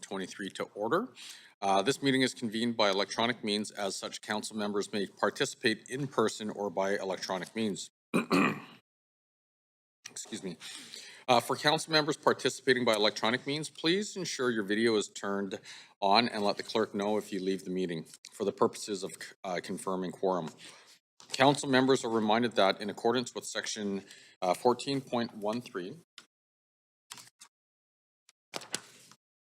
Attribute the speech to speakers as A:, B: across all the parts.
A: 2023 to order. This meeting is convened by electronic means. As such, council members may participate in person or by electronic means. Excuse me. For council members participating by electronic means, please ensure your video is turned on and let the clerk know if you leave the meeting for the purposes of confirming quorum. Council members are reminded that in accordance with section 14.13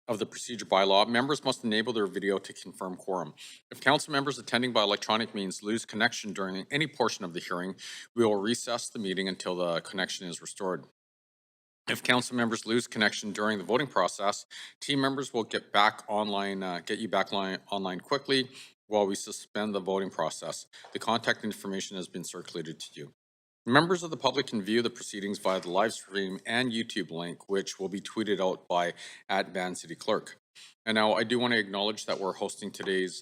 A: of the procedure bylaw, members must enable their video to confirm quorum. If council members attending by electronic means lose connection during any portion of the hearing, we will recess the meeting until the connection is restored. If council members lose connection during the voting process, team members will get back online, get you back online quickly while we suspend the voting process. The contact information has been circulated to you. Members of the public can view the proceedings via the live stream and YouTube link, which will be tweeted out by @VanCityClerk. And now I do want to acknowledge that we're hosting today's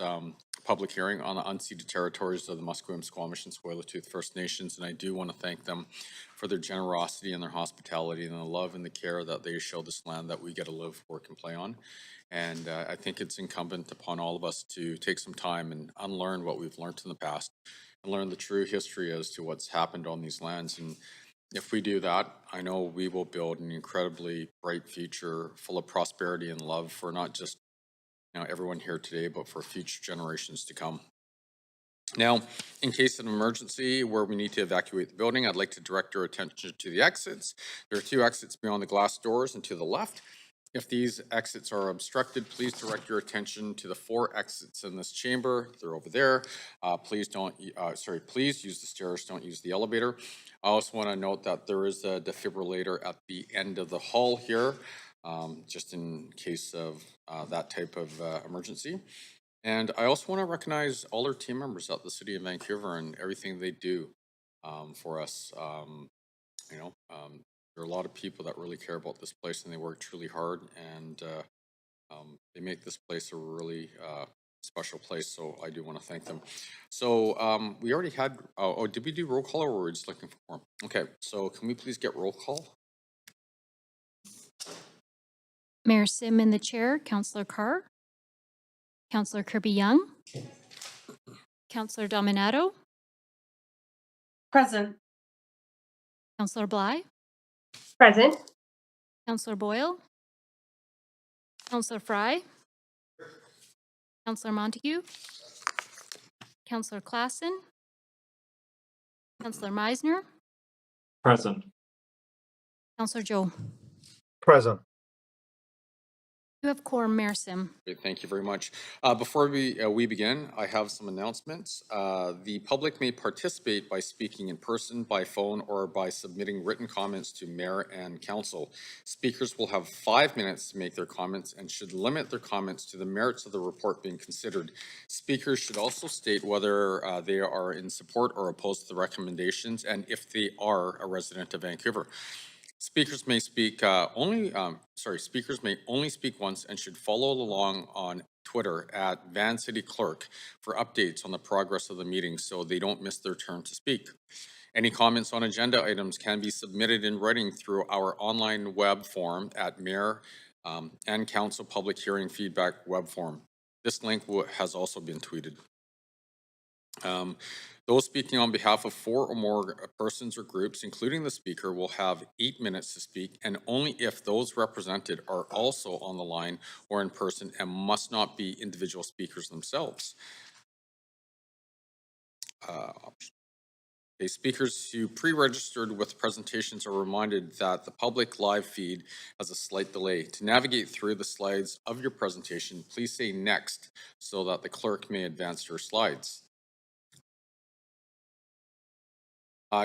A: public hearing on the unceded territories of the Musqueam, Squamish, and Tsleil-Waututh First Nations, and I do want to thank them for their generosity and their hospitality and the love and the care that they show this land that we get to live, work, and play on. And I think it's incumbent upon all of us to take some time and unlearn what we've learned in the past and learn the true history as to what's happened on these lands. And if we do that, I know we will build an incredibly bright future full of prosperity and love for not just everyone here today, but for future generations to come. Now, in case of an emergency where we need to evacuate the building, I'd like to direct your attention to the exits. There are 2 exits beyond the glass doors and to the left. If these exits are obstructed, please direct your attention to the 4 exits in this chamber. They're over there. Please use the stairs, don't use the elevator. I also want to note that there is a defibrillator at the end of the hall here, just in case of that type of emergency. And I also want to recognize all our team members at the City of Vancouver and everything they do for us. There are a lot of people that really care about this place and they work truly hard, and they make this place a really special place, so I do want to thank them. So we already had, did we do roll call or were we just looking for quorum? Okay, so can we please get roll call?
B: Mayor Sim in the chair, Councillor Carr, Councillor Kirby-Young, Councillor Dominato,
C: Present.
B: Councillor Bly,
C: Present.
B: Councillor Boyle, Councillor Fry, Councillor Montague, Councillor Klassen, Councillor Meisner,
D: Present.
B: Councillor Joe.
D: Present.
B: You have quorum, Mayor Sim.
A: Great, thank you very much. Before we begin, I have some announcements. The public may participate by speaking in person, by phone, or by submitting written comments to Mayor and Council. Speakers will have 5 minutes to make their comments and should limit their comments to the merits of the report being considered. Speakers should also state whether they are in support or opposed to the recommendations, and if they are a resident of Vancouver. Speakers may speakers may only speak once and should follow along on Twitter at VanCityClerk for updates on the progress of the meeting so they don't miss their turn to speak. Any comments on agenda items can be submitted in writing through our online web form at Mayor and Council Public Hearing Feedback web form. This link has also been tweeted. Those speaking on behalf of 4 or more persons or groups, including the speaker, will have 8 minutes to speak, and only if those represented are also on the line or in person and must not be individual speakers themselves. Speakers who pre-registered with presentations are reminded that the public live feed has a slight delay. To navigate through the slides of your presentation, please say next so that the clerk may advance your slides.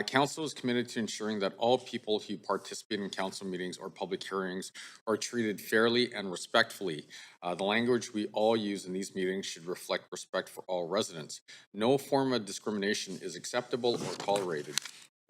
A: Council is committed to ensuring that all people who participate in council meetings or public hearings are treated fairly and respectfully. The language we all use in these meetings should reflect respect for all residents. No form of discrimination is acceptable or tolerated.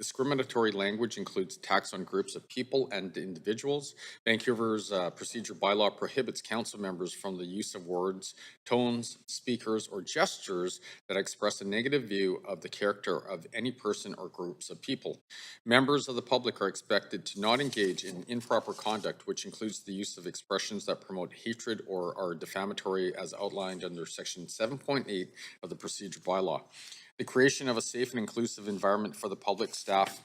A: Discriminatory language includes attacks on groups of people and individuals. Vancouver's procedure bylaw prohibits council members from the use of words, tones, speakers, or gestures that express a negative view of the character of any person or groups of people. Members of the public are expected to not engage in improper conduct, which includes the use of expressions that promote hatred or are defamatory as outlined under Section 7.8 of the procedure bylaw. The creation of a safe and inclusive environment for the public, staff,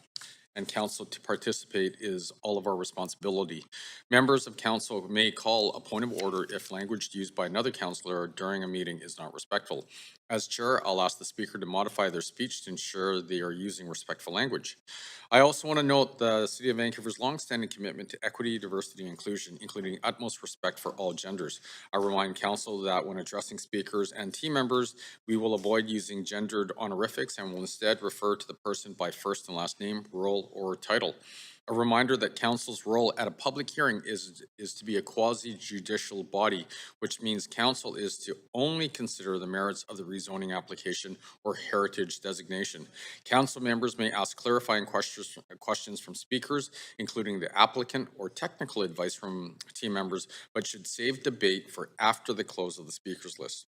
A: and council to participate is all of our responsibility. Members of council may call a point of order if language used by another councillor during a meeting is not respectful. As chair, I'll ask the speaker to modify their speech to ensure they are using respectful language. I also want to note the City of Vancouver's longstanding commitment to equity, diversity, and inclusion, including utmost respect for all genders. I remind council that when addressing speakers and team members, we will avoid using gendered honorifics and will instead refer to the person by first and last name, role, or title. A reminder that council's role at a public hearing is to be a quasi-judicial body, which means council is to only consider the merits of the rezoning application or heritage designation. Council members may ask clarifying questions from speakers, including the applicant or technical advice from team members, but should save debate for after the close of the speakers list.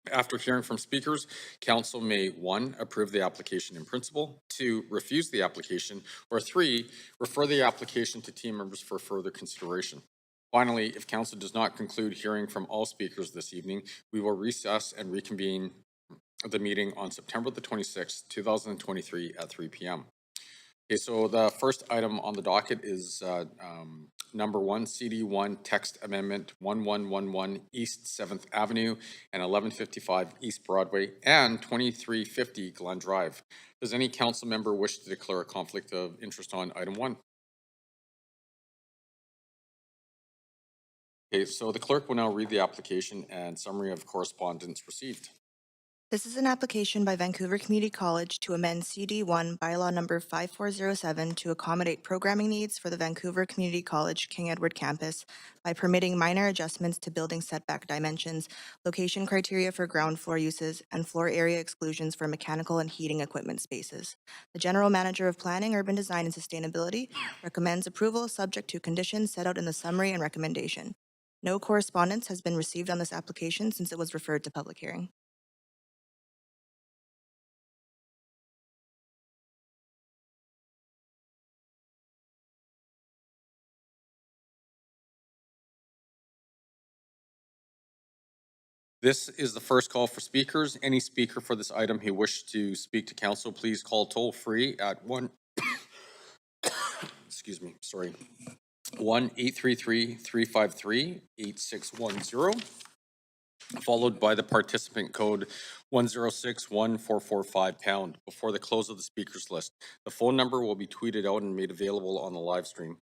A: After hearing from speakers, council may 1, approve the application in principle, 2, refuse the application, or 3, refer the application to team members for further consideration. Finally, if council does not conclude hearing from all speakers this evening, we will recess and reconvene the meeting on September the 26th, 2023 at 3 p.m. Okay, so the first item on the docket is number 1, CD1 text amendment 1111 East 7th Avenue and 1155 East Broadway and 2350 Glen Drive. Does any council member wish to declare a conflict of interest on item 1? Okay, so the clerk will now read the application and summary of correspondence received.
C: This is an application by Vancouver Community College to amend CD1 bylaw number 5407 to accommodate programming needs for the Vancouver Community College King Edward campus by permitting minor adjustments to building setback dimensions, location criteria for ground floor uses, and floor area exclusions for mechanical and heating equipment spaces. The General Manager of Planning, Urban Design, and Sustainability recommends approval subject to conditions set out in the summary and recommendation. No correspondence has been received on this application since it was referred to public hearing.
A: This is the first call for speakers. Any speaker for this item who wishes to speak to council, please call toll free at 1, excuse me, sorry, 1-833-353-8610, followed by the participant code 1061445 # before the close of the speakers list. The phone number will be tweeted out and made available on the live stream.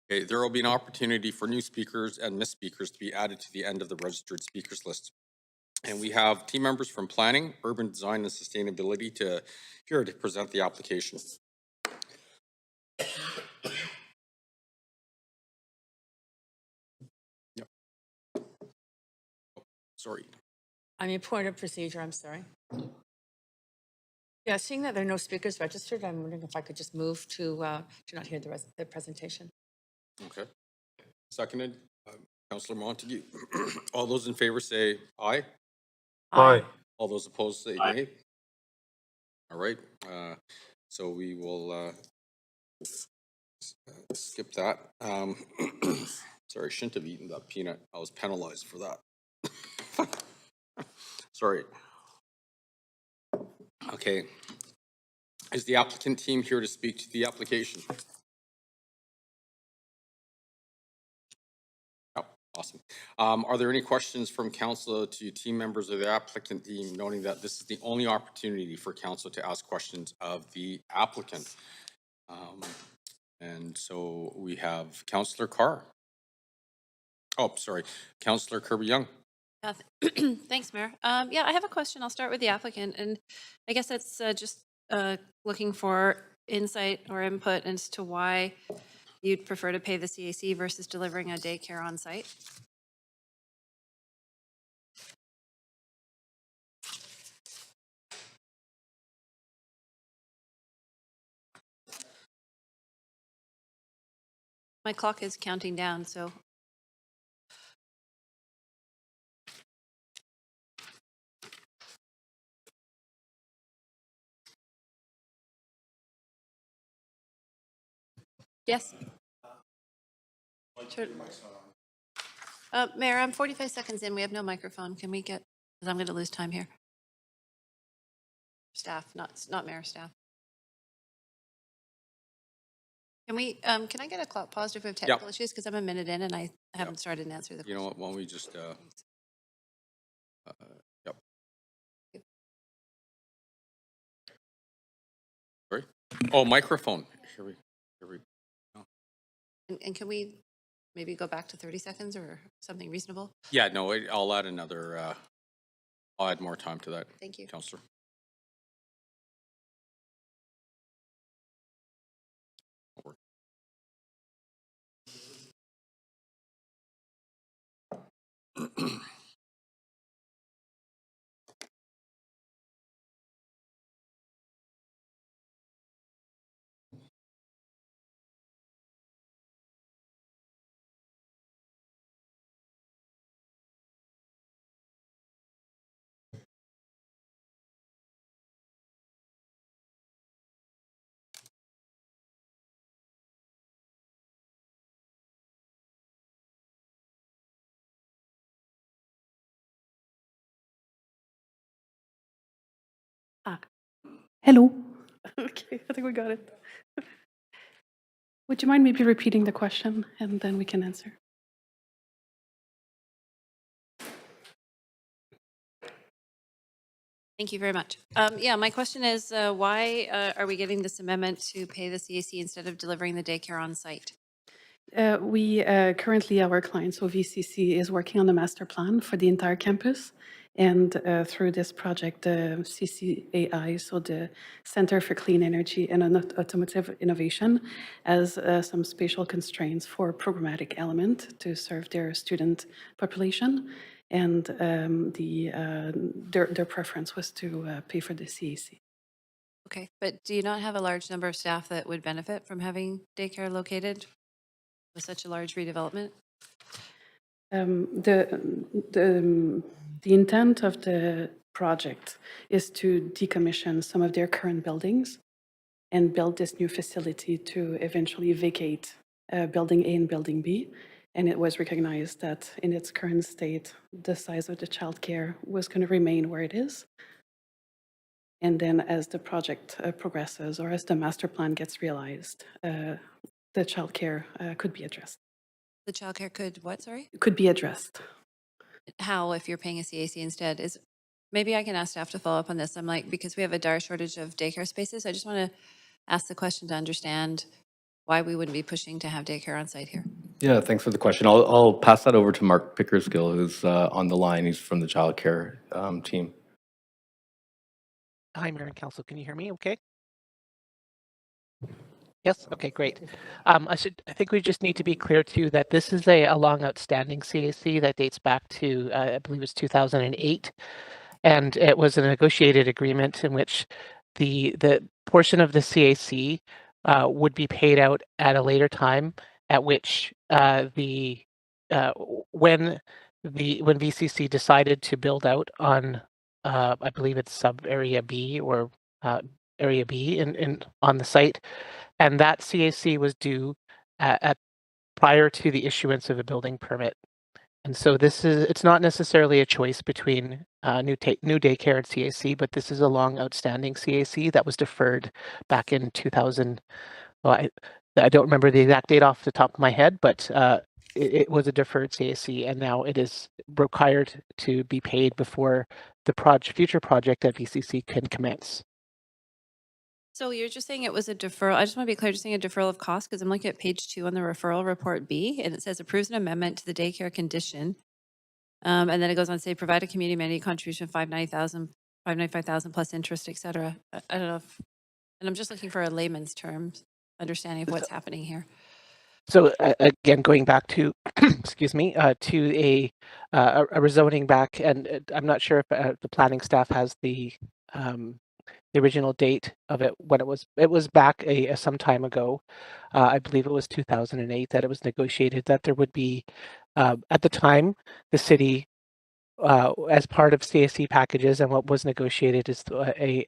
A: Okay, there will be an opportunity for new speakers and missed speakers to be added to the end of the registered speakers list. And we have team members from Planning, Urban Design, and Sustainability here to present the application. Yep. Sorry.
E: I mean, point of procedure, I'm sorry. Yeah, seeing that there are no speakers registered, I'm wondering if I could just move to not hear the presentation.
A: Okay. Seconded, Councillor Montague. All those in favor say aye.
D: Aye.
A: All those opposed say nay. All right. So we will skip that. Sorry, I shouldn't have eaten that peanut. I was penalized for that. Sorry. Okay. Is the applicant team here to speak to the application? Oh, awesome. Are there any questions from council to team members of the applicant team, noting that this is the only opportunity for council to ask questions of the applicant? And so we have Councillor Carr. Oh, sorry, Councillor Kirby-Young.
F: Thanks, Mayor. Yeah, I have a question. I'll start with the applicant, and I guess it's just looking for insight or input as to why you'd prefer to pay the CAC versus delivering a daycare on site. My clock is counting down, so. Yes. Sure. Mayor, I'm 45 seconds in. We have no microphone. Can we get, because I'm going to lose time here. Staff, not mayor, staff. Can we, can I get a clock paused if we have technical issues? Because I'm a minute in and I haven't started to answer the question.
A: You know what, why don't we just, yep. Sorry? Oh, microphone. Here we.
F: And can we maybe go back to 30 seconds or something reasonable?
A: Yeah, no, I'll add another, I'll add more time to that.
F: Thank you.
A: Councillor.
G: Hello. Okay, I think we got it. Would you mind maybe repeating the question and then we can answer?
F: Thank you very much. Yeah, my question is why are we getting this amendment to pay the CAC instead of delivering the daycare on site?
G: We currently, our client, so VCC, is working on the master plan for the entire campus. And through this project, the CCAI, so the Center for Clean Energy and Automotive Innovation, has some spatial constraints for programmatic element to serve their student population. And their preference was to pay for the CAC.
F: Okay, but do you not have a large number of staff that would benefit from having daycare located with such a large redevelopment?
G: The intent of the project is to decommission some of their current buildings and build this new facility to eventually vacate Building A and Building B. And it was recognized that in its current state, the size of the childcare was going to remain where it is. And then as the project progresses or as the master plan gets realized, the childcare could be addressed.
F: The childcare could what, sorry?
G: Could be addressed.
F: How if you're paying a CAC instead? Is maybe I can ask staff to follow up on this. I'm like, because we have a dire shortage of daycare spaces, I just want to ask the question to understand why we wouldn't be pushing to have daycare on site here.
H: Yeah, thanks for the question. I'll pass that over to Mark Pickersgill, who's on the line. He's from the childcare team.
I: Hi, Mayor and Council. Can you hear me okay? Yes? Okay, great. I think we just need to be clear too that this is a long outstanding CAC that dates back to, I believe it's 2008. And it was a negotiated agreement in which the portion of the CAC would be paid out at a later time, at which when VCC decided to build out on I believe it's sub area B or area B on the site, and that CAC was due at prior to the issuance of a building permit. And so it's not necessarily a choice between new daycare and CAC, but this is a long outstanding CAC that was deferred back in 2000. Well, I don't remember the exact date off the top of my head, but it was a deferred CAC, and now it is required to be paid before the future project at VCC can commence.
F: So you're just saying it was a deferral. I just want to be clear, just saying a deferral of cost, because I'm looking at page 2 on the referral report B, and it says approves an amendment to the daycare condition. And then it goes on to say provide a community mandate contribution of $595,000 plus interest, et cetera. I don't know if, and I'm just looking for a layman's terms understanding of what's happening here.
I: So again, going back to, excuse me, to a rezoning back, and I'm not sure if the planning staff has the the original date of it when it was back some time ago. I believe it was 2008 that it was negotiated that there would be, at the time, the city, as part of CAC packages, and what was negotiated is a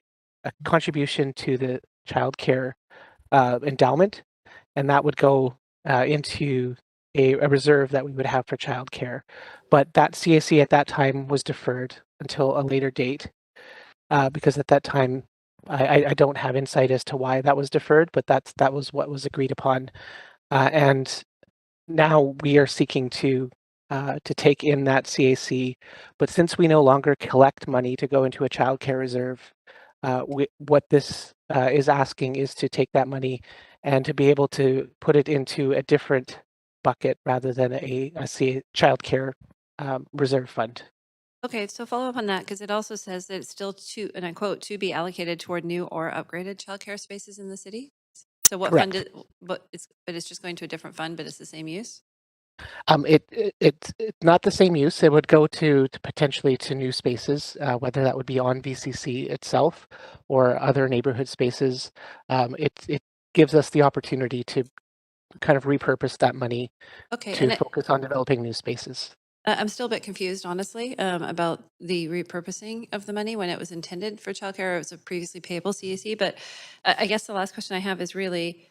I: contribution to the childcare endowment, and that would go into a reserve that we would have for childcare. But that CAC at that time was deferred until a later date because at that time I don't have insight as to why that was deferred, but that was what was agreed upon, and now we are seeking to take in that CAC, but since we no longer collect money to go into a childcare reserve, what this is asking is to take that money and to be able to put it into a different bucket rather than a childcare reserve fund.
F: Okay, so follow up on that because it also says that it's still to, and I quote, to be allocated toward new or upgraded childcare spaces in the city. So what fund?
I: Correct.
F: But it's just going to a different fund, but it's the same use.
I: It's not the same use. It would go to potentially to new spaces, whether that would be on VCC itself or other neighborhood spaces. It gives us the opportunity to kind of repurpose that money
F: Okay,
I: to
F: and
I: focus on developing new spaces.
F: I'm still a bit confused, honestly, about the repurposing of the money when it was intended for childcare. It was a previously payable CAC, but I guess the last question I have is really,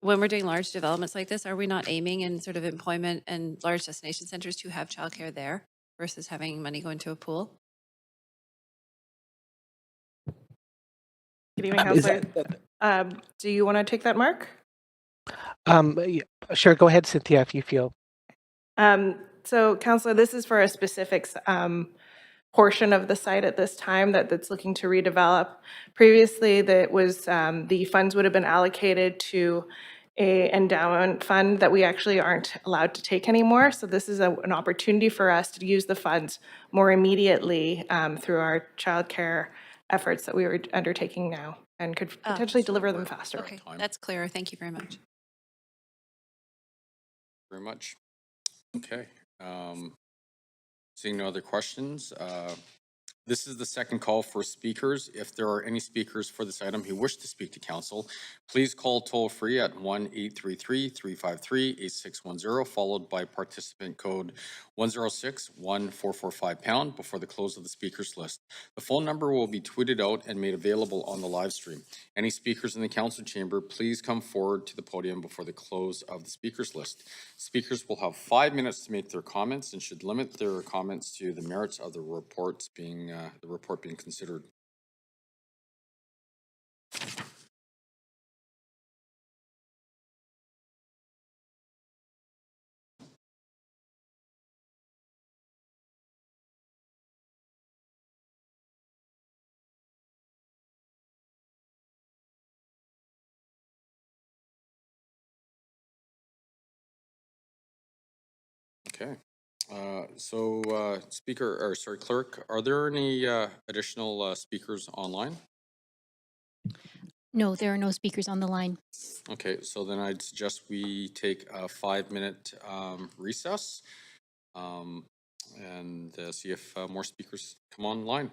F: when we're doing large developments like this, are we not aiming in sort of employment and large destination centers to have childcare there versus having money go into a pool?
J: Good evening,
I: Is
J: Councillor.
I: that,
J: Do you want to take that, Mark?
I: yeah, sure, go ahead, Cynthia, if you feel.
J: So, Councillor, this is for a specific portion of the site at this time that's looking to redevelop. Previously, that was the funds would have been allocated to a endowment fund that we actually aren't allowed to take anymore. So this is an opportunity for us to use the funds more immediately through our childcare efforts that we were undertaking now and could potentially deliver them faster.
F: Okay, that's clear. Thank you very much.
A: Very much. Okay. Seeing no other questions, this is the second call for speakers. If there are any speakers for this item who wish to speak to council, please call toll-free at 1-833-353-8610, followed by participant code 106-1445# before the close of the speakers list. The phone number will be tweeted out and made available on the live stream. Any speakers in the council chamber, please come forward to the podium before the close of the speakers list. Speakers will have 5 minutes to make their comments and should limit their comments to the merits of the report being considered. Okay. Clerk, are there any additional speakers online?
B: No, there are no speakers on the line.
A: Okay, so then I'd suggest we take a 5-minute recess and see if more speakers come online.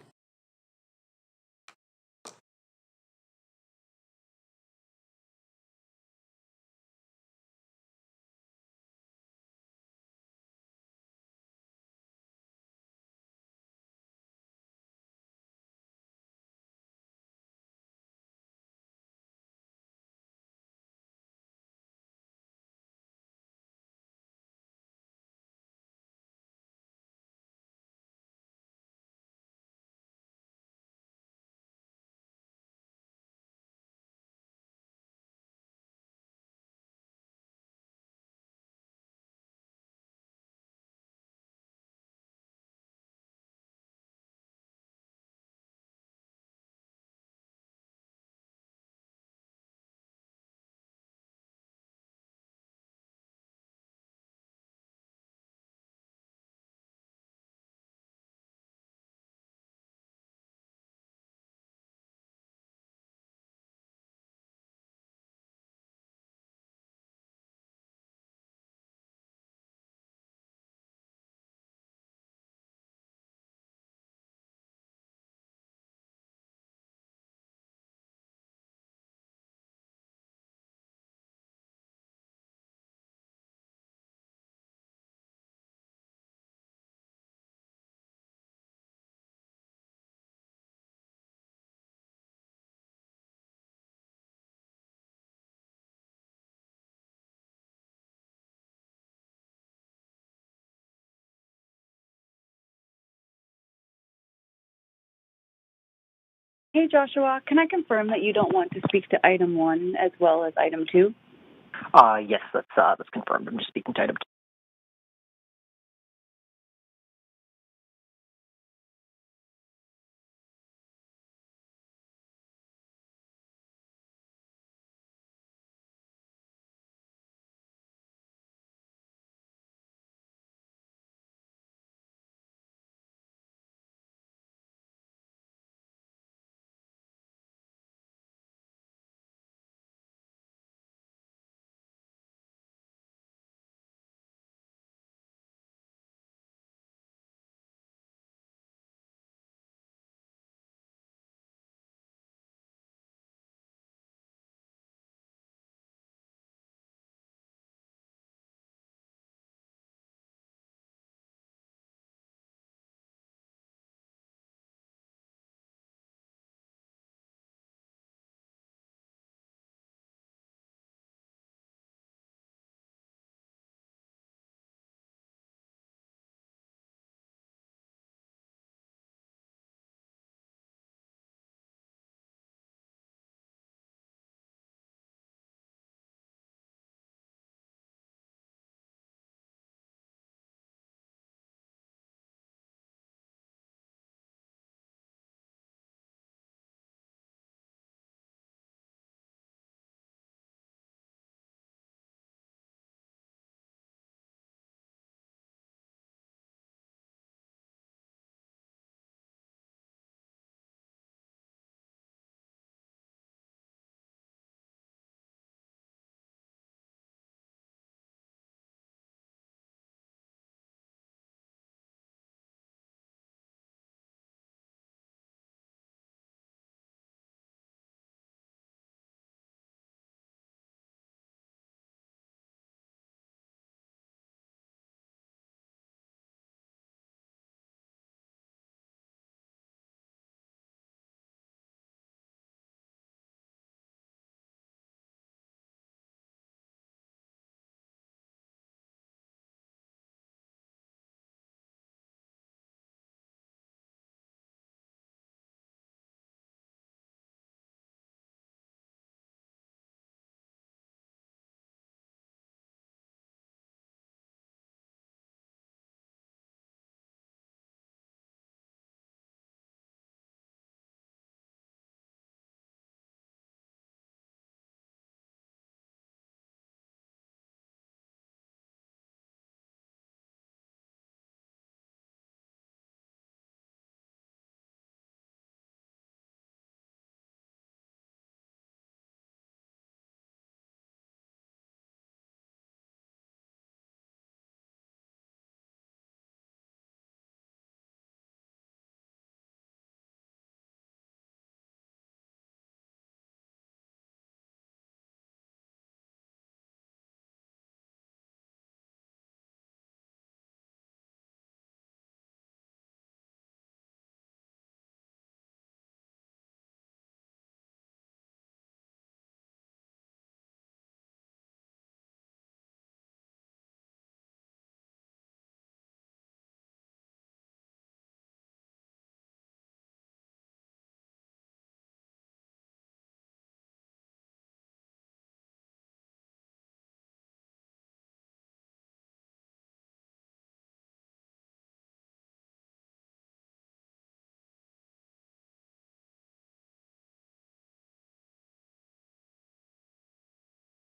K: Hey, Joshua, can I confirm that you don't want to speak to item 1 as well as item 2?
L: Yes, that's confirmed. I'm just speaking to item 2.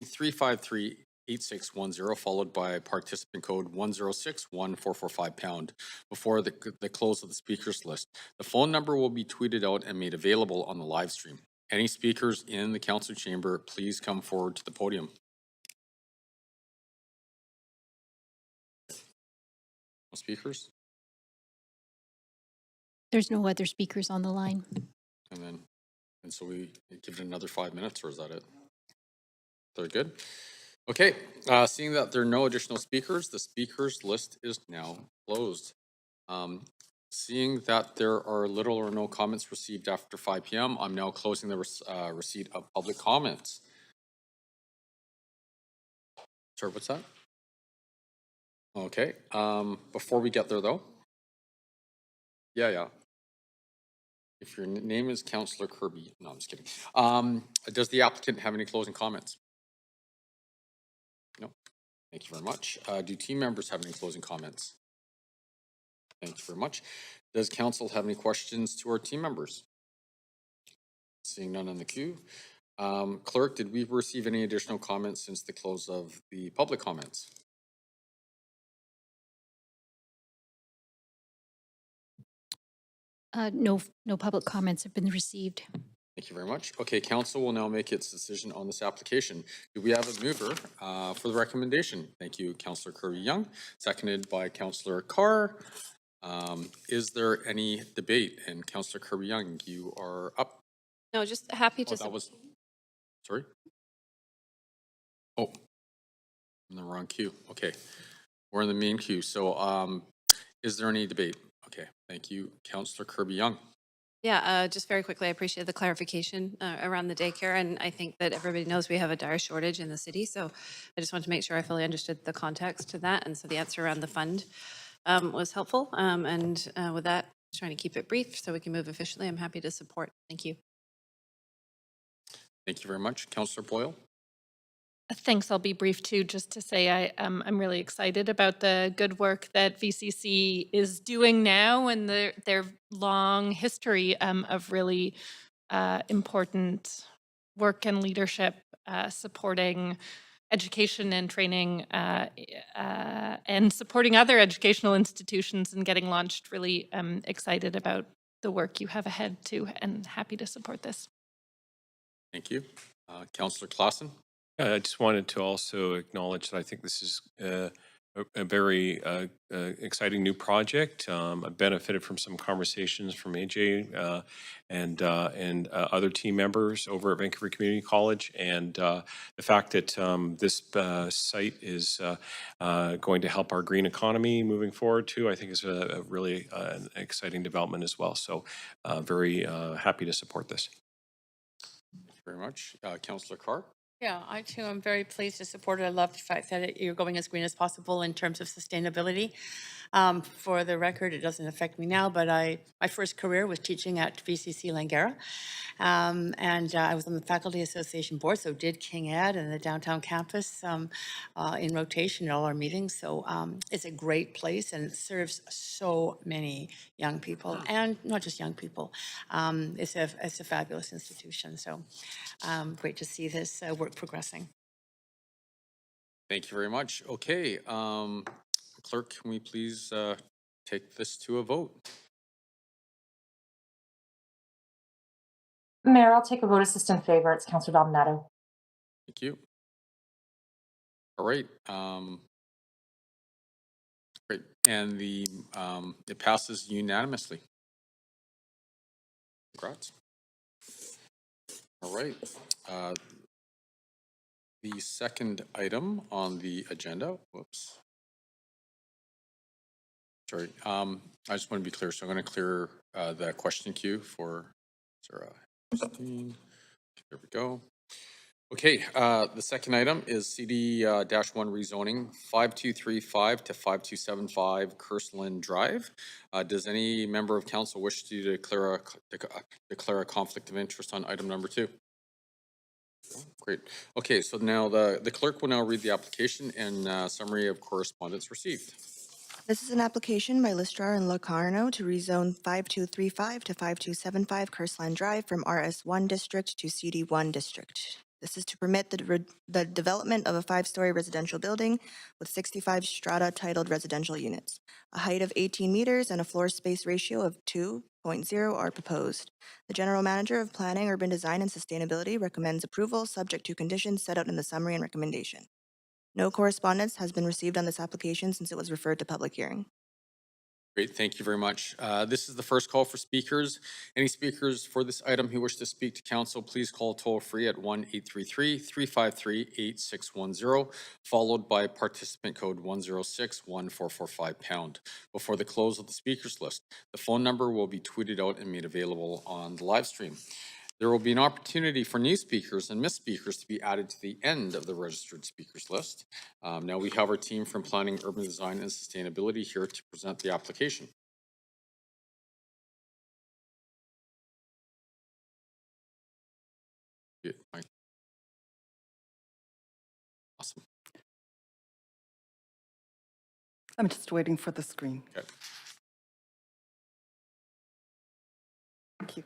A: Three five three 8610, followed by participant code 1061445 before the close of the speakers list. The phone number will be tweeted out and made available on the live stream. Any speakers in the council chamber, please come forward to the podium. No speakers?
B: There's no other speakers on the line.
A: And so we give it another 5 minutes, or is that it? They're good? Okay, seeing that there are no additional speakers, the speakers list is now closed. Seeing that there are little or no comments received after 5 p.m., I'm now closing the receipt of public comments. Sorry, what's that? Okay, before we get there though. Yeah. If your name is Councillor Kirby, no, I'm just kidding. Does the applicant have any closing comments? No. Thank you very much. Do team members have any closing comments? Thank you very much. Does council have any questions to our team members? Seeing none in the queue. Clerk, did we receive any additional comments since the close of the public comments?
B: No public comments have been received.
A: Thank you very much. Okay, council will now make its decision on this application. Do we have a mover for the recommendation? Thank you, Councillor Kirby-Young, seconded by Councillor Carr. Is there any debate? And Councillor Kirby-Young, you are up.
F: No, just happy to.
A: Oh, that was, sorry? Oh, in the wrong queue. Okay, we're in the main queue. So is there any debate? Okay, thank you, Councillor Kirby-Young.
F: Yeah, just very quickly, I appreciate the clarification around the daycare, and I think that everybody knows we have a dire shortage in the city, so I just want to make sure I fully understood the context to that, and so the answer around the fund was helpful, and with that, trying to keep it brief so we can move efficiently. I'm happy to support. Thank you.
A: Thank you very much. Councillor Boyle?
M: Thanks. I'll be brief too, just to say I'm really excited about the good work that VCC is doing now and their long history of really important work and leadership supporting education and training and supporting other educational institutions and getting launched. Really excited about the work you have ahead too, and happy to support this.
A: Thank you. Councillor Clausen?
N: I just wanted to also acknowledge that I think this is a very exciting new project. I benefited from some conversations from AJ and other team members over at Vancouver Community College, and the fact that this site is going to help our green economy moving forward too, I think is a really an exciting development as well. So very happy to support this.
A: Thank you very much. Councillor Carr?
E: Yeah, I too am very pleased to support it. I love the fact that you're going as green as possible in terms of sustainability. For the record, it doesn't affect me now, but my first career was teaching at VCC Langara. And I was on the Faculty Association board, so did King Ed and the downtown campus in rotation at all our meetings. So it's a great place and it serves so many young people, and not just young people. It's a fabulous institution. So great to see this work progressing.
A: Thank you very much. Okay, Clerk, can we please take this to a vote?
O: Mayor, I'll take a vote assist in favor. It's Councillor Dominato.
A: Thank you. All right. Great. And it passes unanimously. Congrats. All right. The second item on the agenda, whoops. Sorry, I just want to be clear. So I'm going to clear the question queue for Sarah. There we go. Okay, the second item is CD-1 rezoning 5235 to 5275 Kirstland Drive. Does any member of council wish to declare a conflict of interest on item number 2? Great. Okay, so now the clerk will now read the application and summary of correspondence received.
C: This is an application by Listrar and Locarno to rezone 5235 to 5275 Kirstland Drive from RS1 district to CD1 district. This is to permit the development of a 5-story residential building with 65 strata titled residential units. A height of 18 meters and a floor space ratio of 2.0 are proposed. The General Manager of Planning, Urban Design and Sustainability recommends approval subject to conditions set out in the summary and recommendation. No correspondence has been received on this application since it was referred to public hearing.
A: Great, thank you very much. This is the first call for speakers. Any speakers for this item who wish to speak to council, please call toll free at 1-833-353-8610, followed by participant code 106-1445#. Before the close of the speakers list, the phone number will be tweeted out and made available on the live stream. There will be an opportunity for new speakers and missed speakers to be added to the end of the registered speakers list. Now we have our team from Planning, Urban Design and Sustainability here to present the application.
P: I'm just waiting for the screen.
A: Okay.
P: Thank you.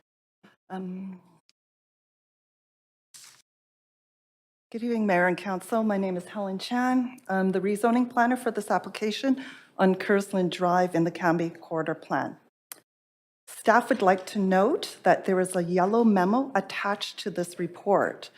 P: Good evening, Mayor and Council. My name is Helen Chan. I'm the rezoning planner for this application on Kersland Drive in the Cambie Corridor Plan. Staff would like to note that there is a yellow memo attached to this report.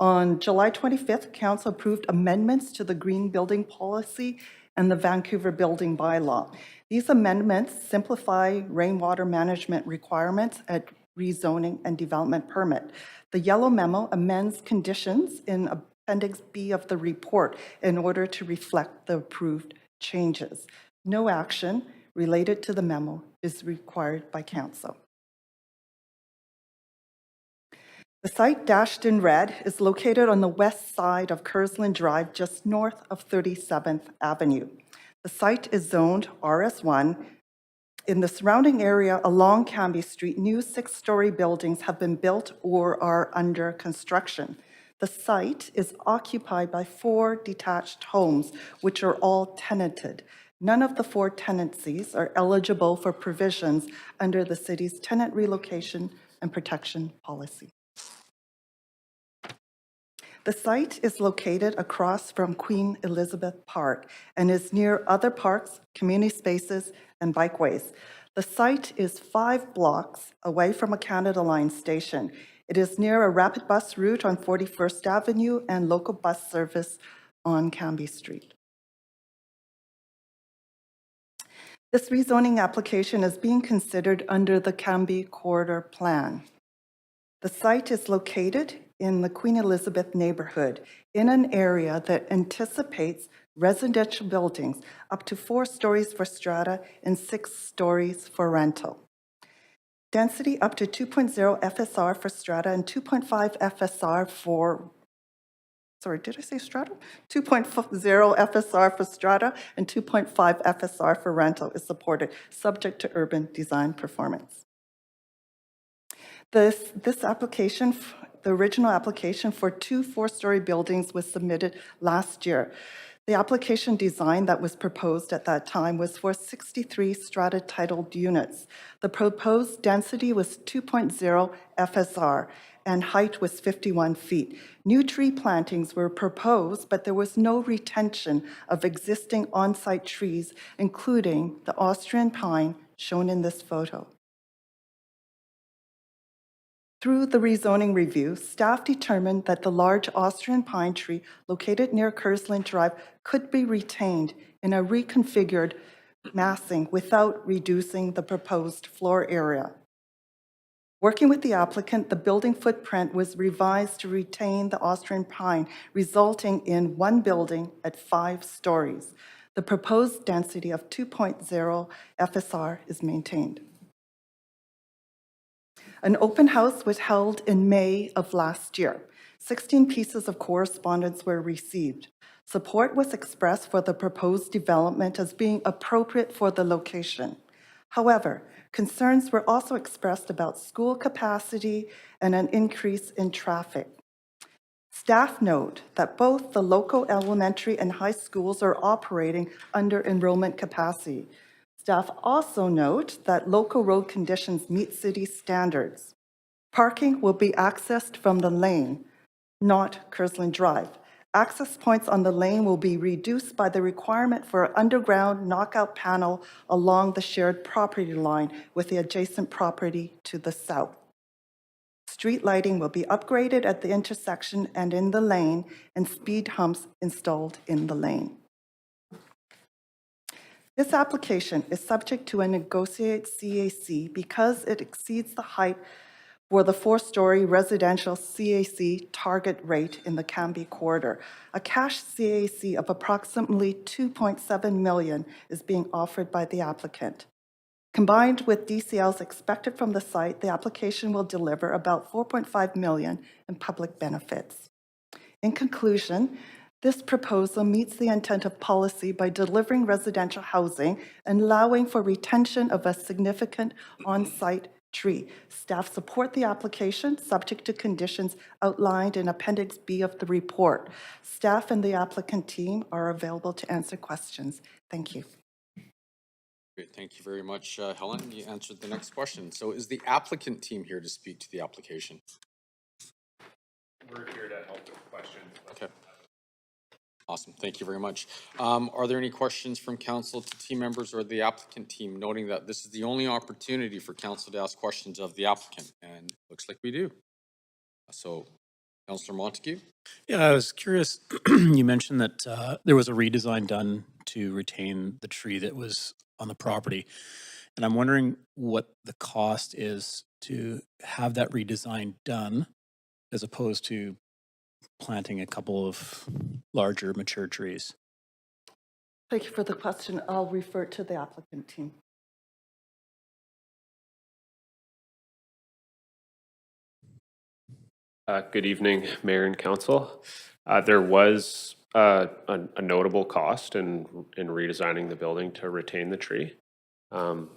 P: On July 25th, Council approved amendments to the Green Building Policy and the Vancouver Building Bylaw. These amendments simplify rainwater management requirements at rezoning and development permit. The yellow memo amends conditions in Appendix B of the report in order to reflect the approved changes. No action related to the memo is required by Council. The site dashed in red is located on the west side of Kersland Drive, just north of 37th Avenue. The site is zoned RS1. In the surrounding area along Cambie Street, new 6-story buildings have been built or are under construction. The site is occupied by 4 detached homes, which are all tenanted. None of the 4 tenancies are eligible for provisions under the city's tenant relocation and protection policy. The site is located across from Queen Elizabeth Park and is near other parks, community spaces, and bikeways. The site is 5 blocks away from a Canada Line station. It is near a rapid bus route on 41st Avenue and local bus service on Cambie Street. This rezoning application is being considered under the Cambie Corridor Plan. The site is located in the Queen Elizabeth neighborhood in an area that anticipates residential buildings up to 4 stories for strata and 6 stories for rental. Density up to 2.0 FSR for strata and 2.5 FSR for, sorry, did I say strata? 2.0 FSR for strata and 2.5 FSR for rental is supported, subject to urban design performance. This application, the original application for 2 4-story buildings was submitted last year. The application design that was proposed at that time was for 63 strata-titled units. The proposed density was 2.0 FSR and height was 51 feet. New tree plantings were proposed, but there was no retention of existing on-site trees, including the Austrian pine shown in this photo. Through the rezoning review, staff determined that the large Austrian pine tree located near Kersland Drive could be retained in a reconfigured massing without reducing the proposed floor area. Working with the applicant, the building footprint was revised to retain the Austrian pine, resulting in 1 building at 5 stories. The proposed density of 2.0 FSR is maintained. An open house was held in May of last year. 16 pieces of correspondence were received. Support was expressed for the proposed development as being appropriate for the location. However, concerns were also expressed about school capacity and an increase in traffic. Staff note that both the local elementary and high schools are operating under enrollment capacity. Staff also note that local road conditions meet city standards. Parking will be accessed from the lane, not Kersland Drive. Access points on the lane will be reduced by the requirement for an underground knockout panel along the shared property line with the adjacent property to the south. Street lighting will be upgraded at the intersection and in the lane, and speed humps installed in the lane. This application is subject to a negotiated CAC because it exceeds the height for the 4-story residential CAC target rate in the Cambie corridor. A cash CAC of approximately $2.7 million is being offered by the applicant. Combined with DCLs expected from the site, the application will deliver about $4.5 million in public benefits. In conclusion, this proposal meets the intent of policy by delivering residential housing and allowing for retention of a significant on-site tree. Staff support the application, subject to conditions outlined in Appendix B of the report. Staff and the applicant team are available to answer questions. Thank you.
A: Great, thank you very much, Helen. You answered the next question. So is the applicant team here to speak to the application?
N: We're here to help with questions.
A: Okay. Awesome, thank you very much. Are there any questions from council to team members or the applicant team, noting that this is the only opportunity for council to ask questions of the applicant? And looks like we do. So, Councillor Montague?
Q: Yeah, I was curious, you mentioned that there was a redesign done to retain the tree that was on the property. And I'm wondering what the cost is to have that redesign done as opposed to planting a couple of larger mature trees.
P: Thank you for the question. I'll refer to the applicant team.
R: Good evening, Mayor and Council. There was a notable cost in redesigning the building to retain the tree.
Q: I'm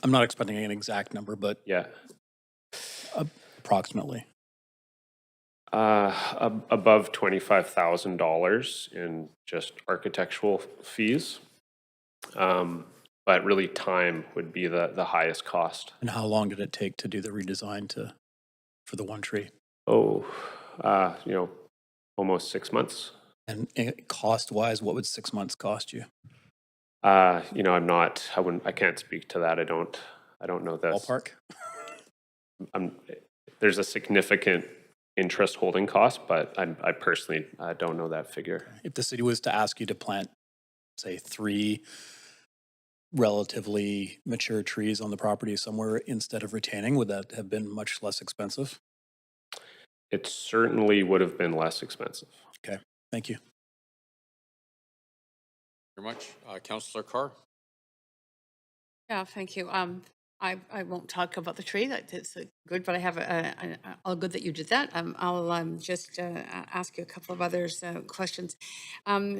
Q: not expecting an exact number, but
R: yeah,
Q: approximately.
R: Above $25,000 in just architectural fees. But really time would be the highest cost.
Q: And how long did it take to do the redesign for the one tree?
R: Oh, almost 6 months.
Q: And cost-wise, what would 6 months cost you?
R: I can't speak to that. I don't know this.
Q: Ballpark?
R: There's a significant interest holding cost, but I personally don't know that figure.
Q: If the city was to ask you to plant, say, 3 relatively mature trees on the property somewhere instead of retaining, would that have been much less expensive?
R: It certainly would have been less expensive.
Q: Okay, thank you.
A: Very much. Councillor Carr?
E: Yeah, thank you. I won't talk about the tree. That's good, but I have all good that you did that. I'll just ask you a couple of other questions.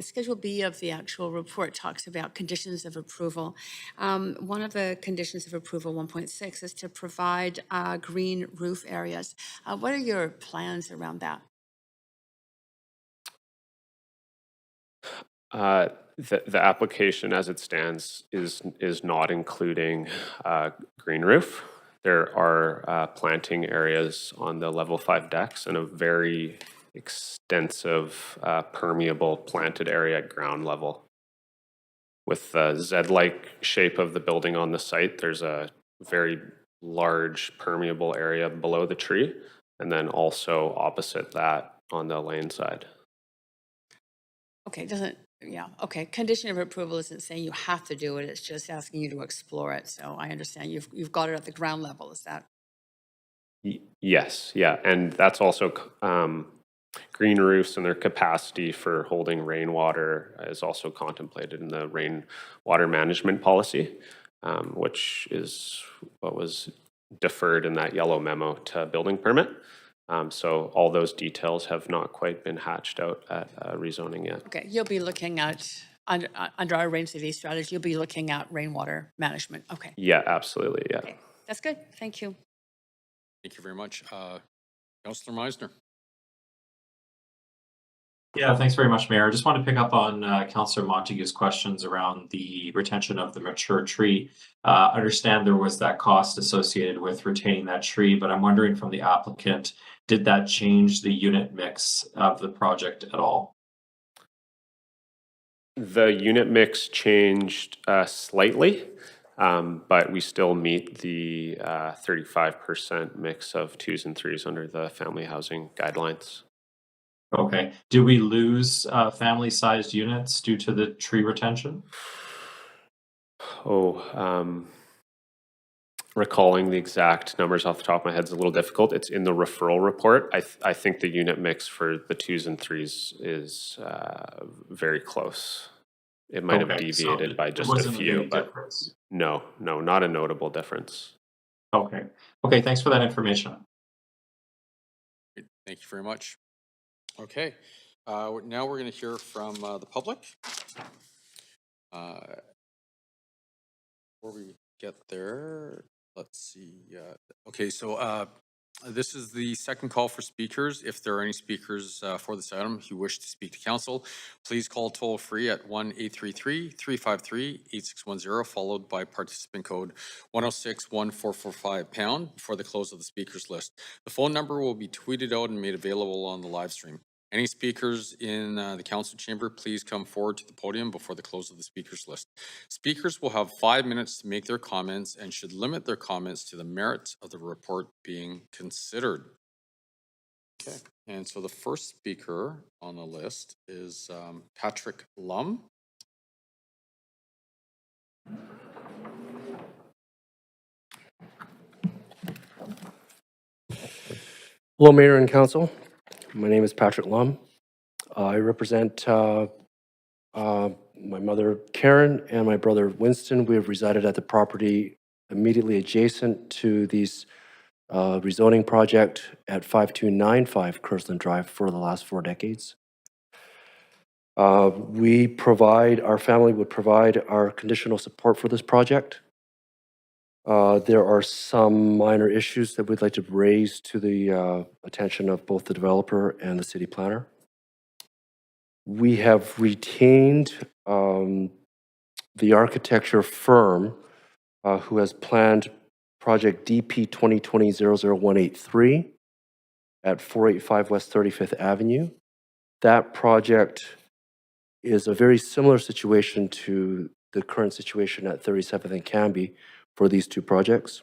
E: Schedule B of the actual report talks about conditions of approval. One of the conditions of approval, 1.6, is to provide green roof areas. What are your plans around that?
R: The application as it stands is not including green roof. There are planting areas on the level 5 decks and a very extensive permeable planted area at ground level. With the Z-like shape of the building on the site, there's a very large permeable area below the tree, and then also opposite that on the lane side.
E: Okay, okay. Condition of approval isn't saying you have to do it. It's just asking you to explore it. So I understand you've got it at the ground level. Is that?
R: Yes, yeah. And that's also green roofs and their capacity for holding rainwater is also contemplated in the rainwater management policy, which is what was deferred in that yellow memo to building permit. So all those details have not quite been hatched out at rezoning yet.
E: Okay, you'll be looking at, under our Rain City strategy, you'll be looking at rainwater management. Okay.
R: Yeah, absolutely, yeah.
E: Okay. That's good, thank you.
A: Thank you very much. Councillor Meisner?
D: Yeah, thanks very much, Mayor. I just want to pick up on Councillor Montague's questions around the retention of the mature tree. I understand there was that cost associated with retaining that tree, but I'm wondering from the applicant, did that change the unit mix of the project at all?
R: The unit mix changed slightly, but we still meet the 35% mix of 2s and 3s under the family housing guidelines.
D: Okay. Do we lose family-sized units due to the tree retention?
R: Recalling the exact numbers off the top of my head is a little difficult. It's in the referral report. I think the unit mix for the 2s and 3s is very close. It might have deviated by just a few, but no, not a notable difference.
D: Okay. Okay, thanks for that information.
A: Thank you very much. Okay, now we're going to hear from the public. Before we get there, let's see. Okay, so This is the second call for speakers. If there are any speakers for this item who wish to speak to council, please call toll free at 1-833-353-8610, followed by participant code 106-1445 # before the close of the speakers list. The phone number will be tweeted out and made available on the live stream. Any speakers in the council chamber, please come forward to the podium before the close of the speakers list. Speakers will have 5 minutes to make their comments and should limit their comments to the merits of the report being considered. Okay, and so the first speaker on the list is Patrick Lum.
S: Hello, Mayor and Council. My name is Patrick Lum. I represent my mother, Karen, and my brother, Winston. We have resided at the property immediately adjacent to these rezoning project at 5295 Kersland Drive for the last 4 decades. Our family would provide our conditional support for this project. There are some minor issues that we'd like to raise to the attention of both the developer and the city planner. We have retained the architecture firm who has planned project DP 2020-00183 at 485 West 35th Avenue. That project is a very similar situation to the current situation at 37th and Cambie for these two projects.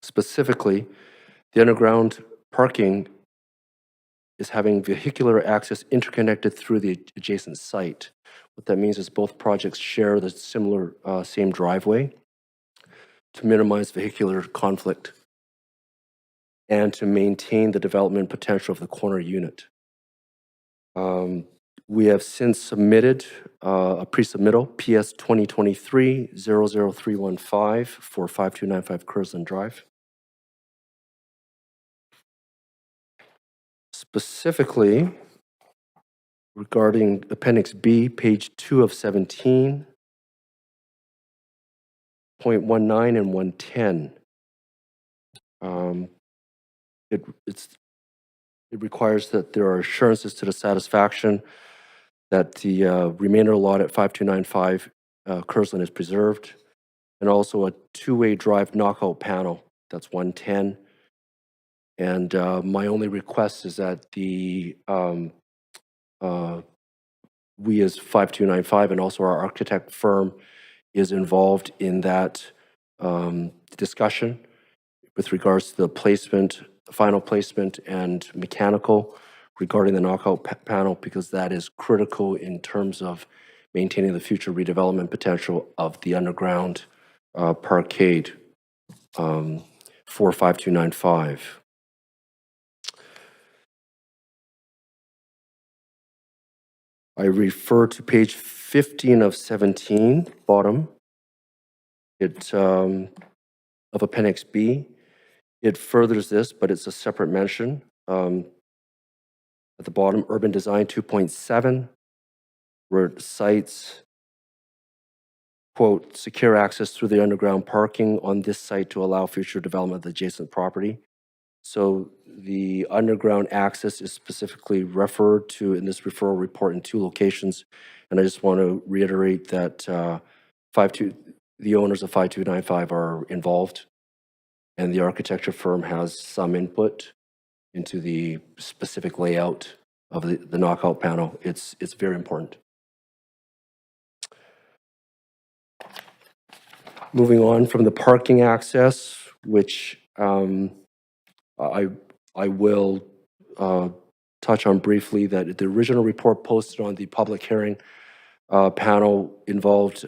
S: Specifically, the underground parking is having vehicular access interconnected through the adjacent site. What that means is both projects share the similar same driveway to minimize vehicular conflict and to maintain the development potential of the corner unit. We have since submitted a pre-submittal, PS 2023-00315 for 5295 Kersland Drive. Specifically, regarding Appendix B, page 2 of 17, point 19 and 110. It requires that there are assurances to the satisfaction that the remainder lot at 5295 Kersland is preserved, and also a two-way drive knockout panel, that's 110. And my only request is that we as 5295 and also our architect firm is involved in that discussion with regards to the placement, final placement and mechanical regarding the knockout panel, because that is critical in terms of maintaining the future redevelopment potential of the underground parkade for 5295. I refer to page 15 of 17, bottom. It's of Appendix B. It furthers this, but it's a separate mention. At the bottom, Urban Design 2.7, where it cites, quote, secure access through the underground parking on this site to allow future development of the adjacent property. So the underground access is specifically referred to in this referral report in 2 locations. And I just want to reiterate that the owners of 5295 are involved, and the architecture firm has some input into the specific layout of the knockout panel. It's very important. Moving on from the parking access, which I will touch on briefly, that the original report posted on the public hearing panel involved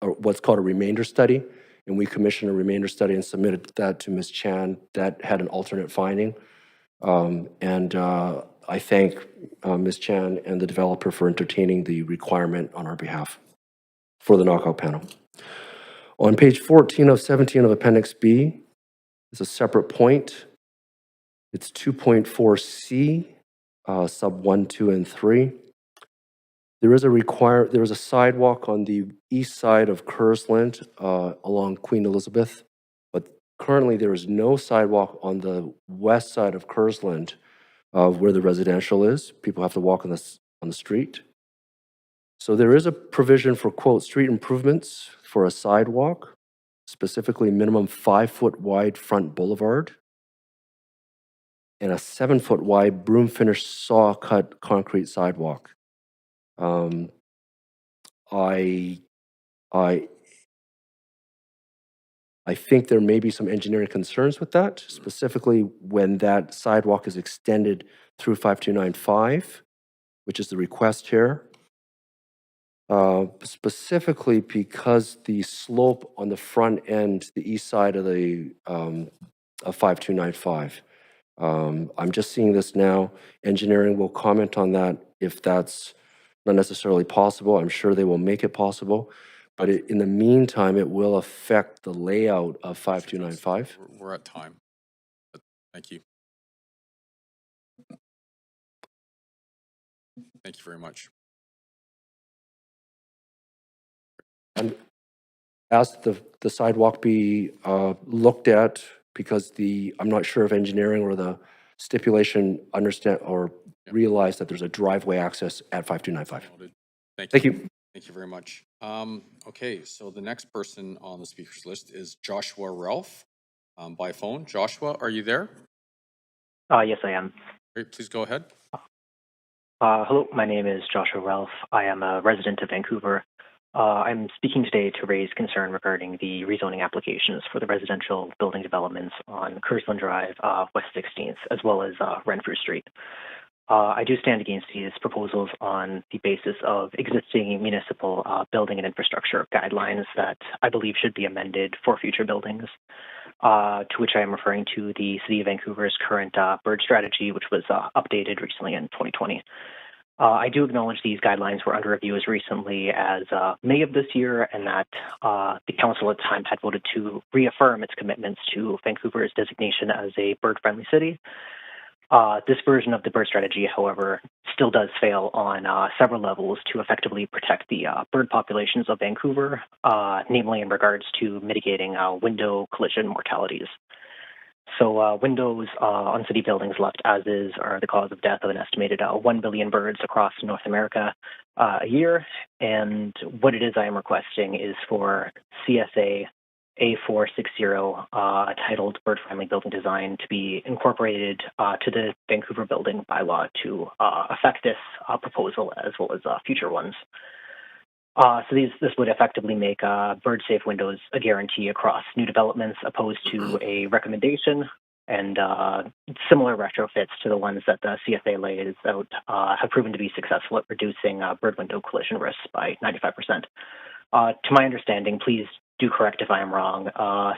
S: what's called a remainder study, and we commissioned a remainder study and submitted that to Ms. Chan. That had an alternate finding, and I thank Ms. Chan and the developer for entertaining the requirement on our behalf for the knockout panel. On page 14 of 17 of Appendix B is a separate point. It's 2.4C, sub 1, 2, and 3. There is a sidewalk on the east side of Kersland along Queen Elizabeth, but Currently, there is no sidewalk on the west side of Kersland of where the residential is. People have to walk on the street. So there is a provision for, quote, street improvements for a sidewalk, specifically minimum 5-foot wide front boulevard and a 7-foot wide broom finish saw cut concrete sidewalk. I think there may be some engineering concerns with that, specifically when that sidewalk is extended through 5295, which is the request here. Specifically because the slope on the front end, the east side of the of 5295. I'm just seeing this now. Engineering will comment on that if that's not necessarily possible. I'm sure they will make it possible. But in the meantime, it will affect the layout of 5295.
A: We're at time. But thank you. Thank you very much.
S: And ask the sidewalk be looked at because I'm not sure if engineering or the stipulation understand or realize that there's a driveway access at 5295. Thank you.
A: Thank you very much. Okay, so the next person on the speakers list is Joshua Ralph by phone. Joshua, are you there?
L: Yes, I am.
A: Great, please go ahead.
L: Hello, my name is Joshua Ralph. I am a resident of Vancouver. I'm speaking today to raise concern regarding the rezoning applications for the residential building developments on Kersland Drive, West 16th, as well as Renfrew Street. I do stand against these proposals on the basis of existing municipal building and infrastructure guidelines that I believe should be amended for future buildings, to which I am referring to the City of Vancouver's current bird strategy, which was updated recently in 2020. I do acknowledge these guidelines were under review as recently as May of this year, and that the council at the time had voted to reaffirm its commitments to Vancouver's designation as a bird-friendly city. This version of the bird strategy, however, still does fail on several levels to effectively protect the bird populations of Vancouver, namely in regards to mitigating window collision mortalities. So windows on city buildings left as is are the cause of death of an estimated 1 billion birds across North America a year. And what it is I am requesting is for CSA A460 titled Bird Friendly Building Design to be incorporated to the Vancouver building bylaw to affect this proposal as well as future ones. So this would effectively make bird-safe windows a guarantee across new developments opposed to a recommendation, and similar retrofits to the ones that the CSA lays out have proven to be successful at reducing bird window collision risks by 95%. To my understanding, please do correct if I am wrong,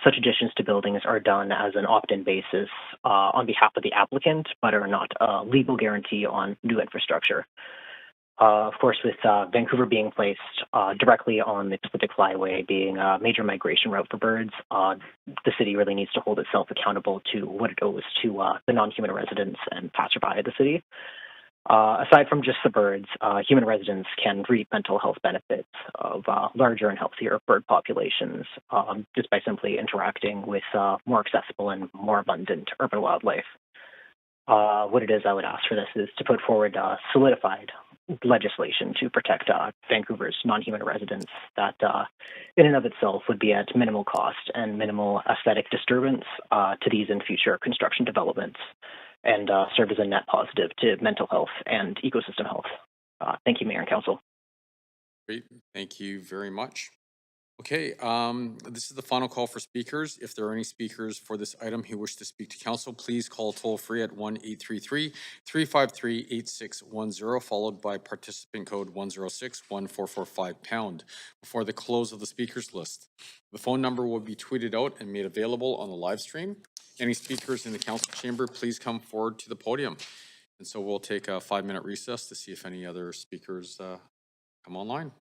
L: such additions to buildings are done as an opt-in basis on behalf of the applicant, but are not a legal guarantee on new infrastructure. Of course, with Vancouver being placed directly on the Pacific Flyway, being a major migration route for birds, the city really needs to hold itself accountable to what it owes to the non-human residents and passerby of the city. Aside from just the birds, human residents can reap mental health benefits of larger and healthier bird populations just by simply interacting with more accessible and more abundant urban wildlife. What it is I would ask for this is to put forward solidified legislation to protect Vancouver's non-human residents that in and of itself would be at minimal cost and minimal aesthetic disturbance to these and future construction developments, and serve as a net positive to mental health and ecosystem health. Thank you, Mayor and Council.
A: Great, thank you very much. Okay, this is the final call for speakers. If there are any speakers for this item who wish to speak to council, please call toll free at 1-833-353-8610, followed by participant code 106-1445#, before the close of the speakers list. The phone number will be tweeted out and made available on the live stream. Any speakers in the council chamber, please come forward to the podium. And so we'll take a 5-minute recess to see if any other speakers come online.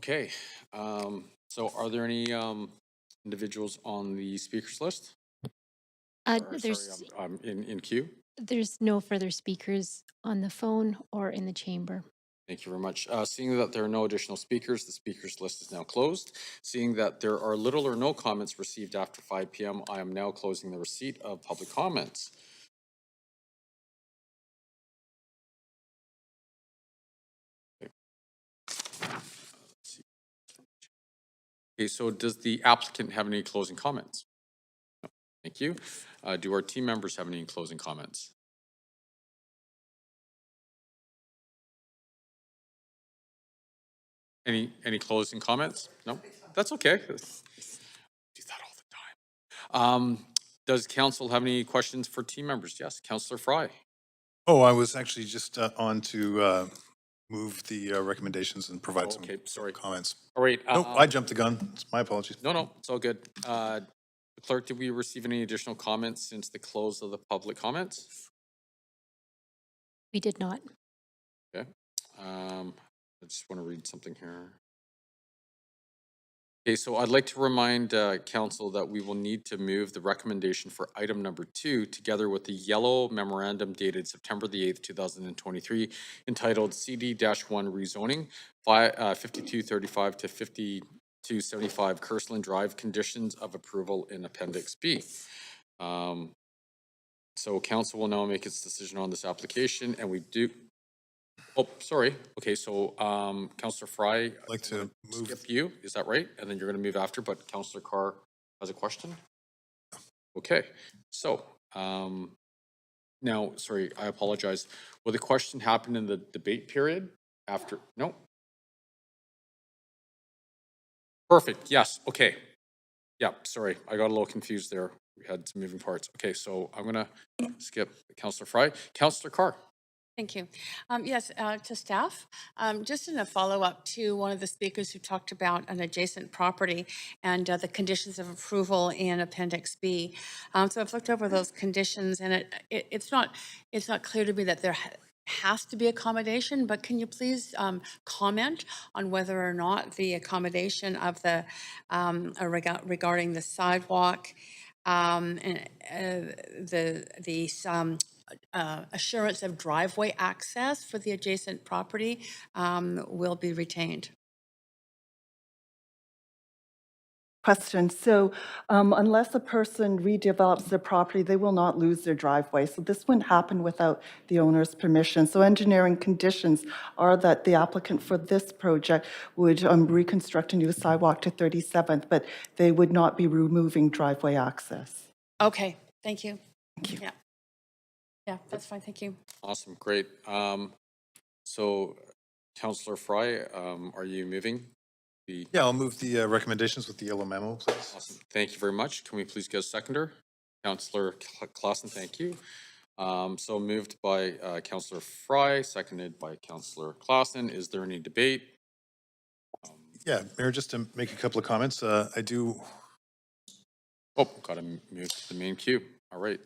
A: Okay, so are there any individuals on the speakers list? Or, sorry, in queue?
B: There's no further speakers on the phone or in the chamber.
A: Thank you very much. Seeing that there are no additional speakers, the speakers list is now closed. Seeing that there are little or no comments received after 5 p.m., I am now closing the receipt of public comments. Okay, so does the applicant have any closing comments? No. Thank you. Do our team members have any closing comments? Any closing comments? No, that's okay. Do that all the time. Does council have any questions for team members? Yes, Councillor Fry.
T: Oh, I was actually just on to move the recommendations and provide some comments.
A: All right.
T: Nope, I jumped the gun. It's my apologies.
A: No, it's all good. Clerk, did we receive any additional comments since the close of the public comments?
B: We did not.
A: Okay. I just want to read something here. Okay, so I'd like to remind council that we will need to move the recommendation for item number 2 together with the yellow memorandum dated September the 8th, 2023, entitled CD-1 rezoning 5235 to 5275 Kirstland Drive, conditions of approval in Appendix B. So council will now make its decision on this application, and we do. Oh, sorry. Okay, so Councillor Fry, I'd
T: like to move.
A: Skip you, is that right? And then you're going to move after, but Councillor Carr has a question? Okay, so now, sorry, I apologize. Will the question happen in the debate period after? No? Perfect, yes, okay. Yeah, sorry, I got a little confused there. We had some moving parts. Okay, so I'm going to skip Councillor Fry. Councillor Carr.
E: Thank you. Yes, to staff, just in a follow-up to one of the speakers who talked about an adjacent property and the conditions of approval in Appendix B. So I've looked over those conditions, and it's not clear to me that there has to be accommodation, but can you please comment on whether or not the accommodation of the regarding the sidewalk and assurance of driveway access for the adjacent property will be retained?
P: Question. So unless a person redevelops their property, they will not lose their driveway. So this wouldn't happen without the owner's permission. So engineering conditions are that the applicant for this project would reconstruct a new sidewalk to 37th, but they would not be removing driveway access.
E: Okay, thank you.
P: Thank you.
E: Yeah. Yeah, that's fine. Thank you.
A: Awesome, great. So Councillor Fry, are you moving?
T: Yeah, I'll move the recommendations with the yellow memo, please.
A: Awesome. Thank you very much. Can we please get a seconder? Councillor Clausen, thank you. So moved by Councillor Fry, seconded by Councillor Clausen. Is there any debate?
T: Yeah, Mayor, just to make a couple of comments, I do.
A: Oh, got to move to the main queue. All right.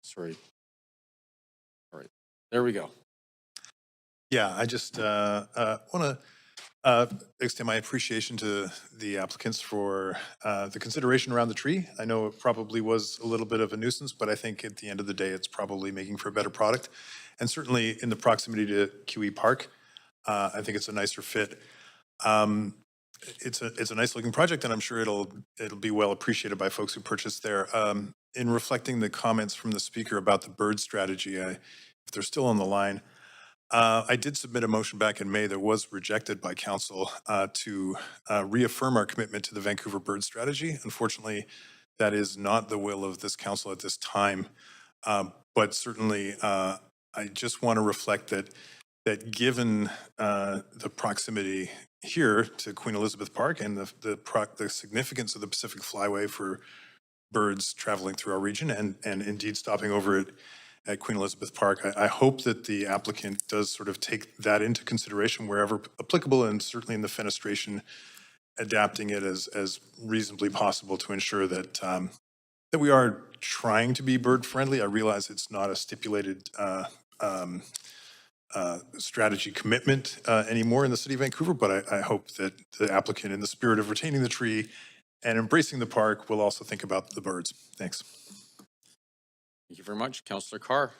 A: Sorry. All right. There we go.
T: Yeah, I just want to extend my appreciation to the applicants for the consideration around the tree. I know it probably was a little bit of a nuisance, but I think at the end of the day, it's probably making for a better product. And certainly in the proximity to QE Park, I think it's a nicer fit. It's a nice looking project, and I'm sure it'll be well appreciated by folks who purchase there. In reflecting the comments from the speaker about the bird strategy, if they're still on the line, I did submit a motion back in May that was rejected by council to reaffirm our commitment to the Vancouver bird strategy. Unfortunately, that is not the will of this council at this time. But certainly, I just want to reflect that given the proximity here to Queen Elizabeth Park and the significance of the Pacific Flyway for birds traveling through our region and indeed stopping over at Queen Elizabeth Park, I hope that the applicant does sort of take that into consideration wherever applicable, and certainly in the fenestration, adapting it as reasonably possible to ensure that that we are trying to be bird friendly. I realize it's not a stipulated strategy commitment anymore in the city of Vancouver, but I hope that the applicant, in the spirit of retaining the tree and embracing the park, will also think about the birds. Thanks.
A: Thank you very much. Councillor Carr.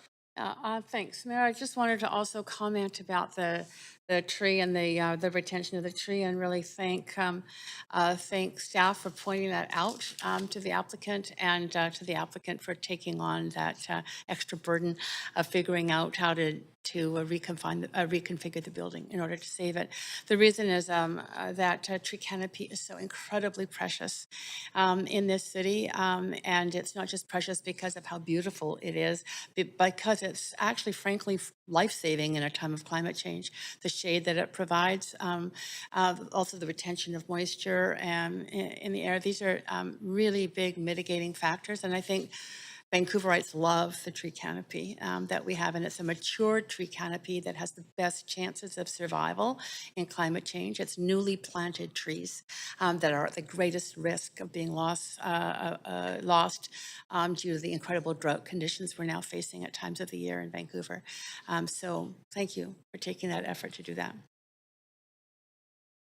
E: Thanks, Mayor. I just wanted to also comment about the tree and the retention of the tree, and really thank staff for pointing that out to the applicant, and to the applicant for taking on that extra burden of figuring out how to reconfigure the building in order to save it. The reason is that tree canopy is so incredibly precious in this city, and it's not just precious because of how beautiful it is, but because it's actually, frankly, life-saving in a time of climate change. The shade that it provides, also the retention of moisture in the air. These are really big mitigating factors, and I think Vancouverites love the tree canopy that we have, and it's a mature tree canopy that has the best chances of survival in climate change. It's newly planted trees that are at the greatest risk of being lost due to the incredible drought conditions we're now facing at times of the year in Vancouver. So thank you for taking that effort to do that.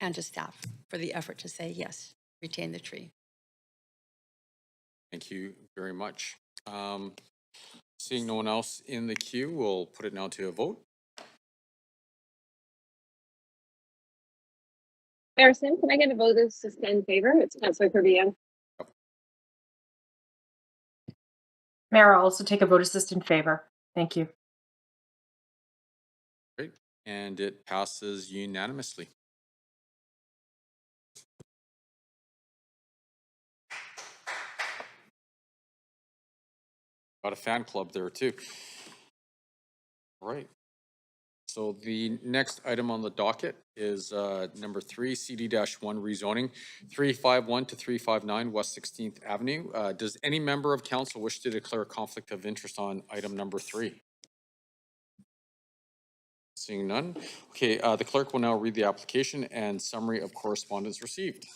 E: And to staff for the effort to say, yes, retain the tree.
A: Thank you very much. Seeing no one else in the queue, we'll put it now to a vote.
F: Harrison, can I get a vote of suspend in favor? It's Councillor Purvian.
O: Mayor, I'll also take a vote assist in favor. Thank you.
A: Great. And it passes unanimously. Got a fan club there too. All right. So the next item on the docket is number 3, CD-1 rezoning, 351 to 359 West 16th Avenue. Does any member of council wish to declare a conflict of interest on item number 3? Seeing none. Okay, the clerk will now read the application and summary of correspondence received.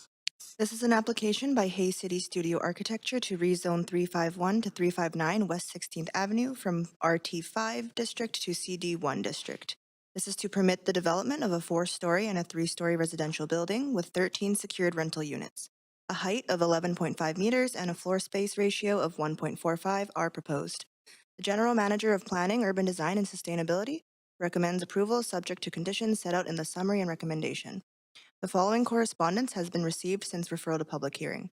C: This is an application by Hay City Studio Architecture to rezone 351 to 359 West 16th Avenue from RT5 district to CD1 district. This is to permit the development of a 4-story and a 3-story residential building with 13 secured rental units. A height of 11.5 meters and a floor space ratio of 1.45 are proposed. The General Manager of Planning, Urban Design and Sustainability recommends approval subject to conditions set out in the summary and recommendation. The following correspondence has been received since referral to public hearing.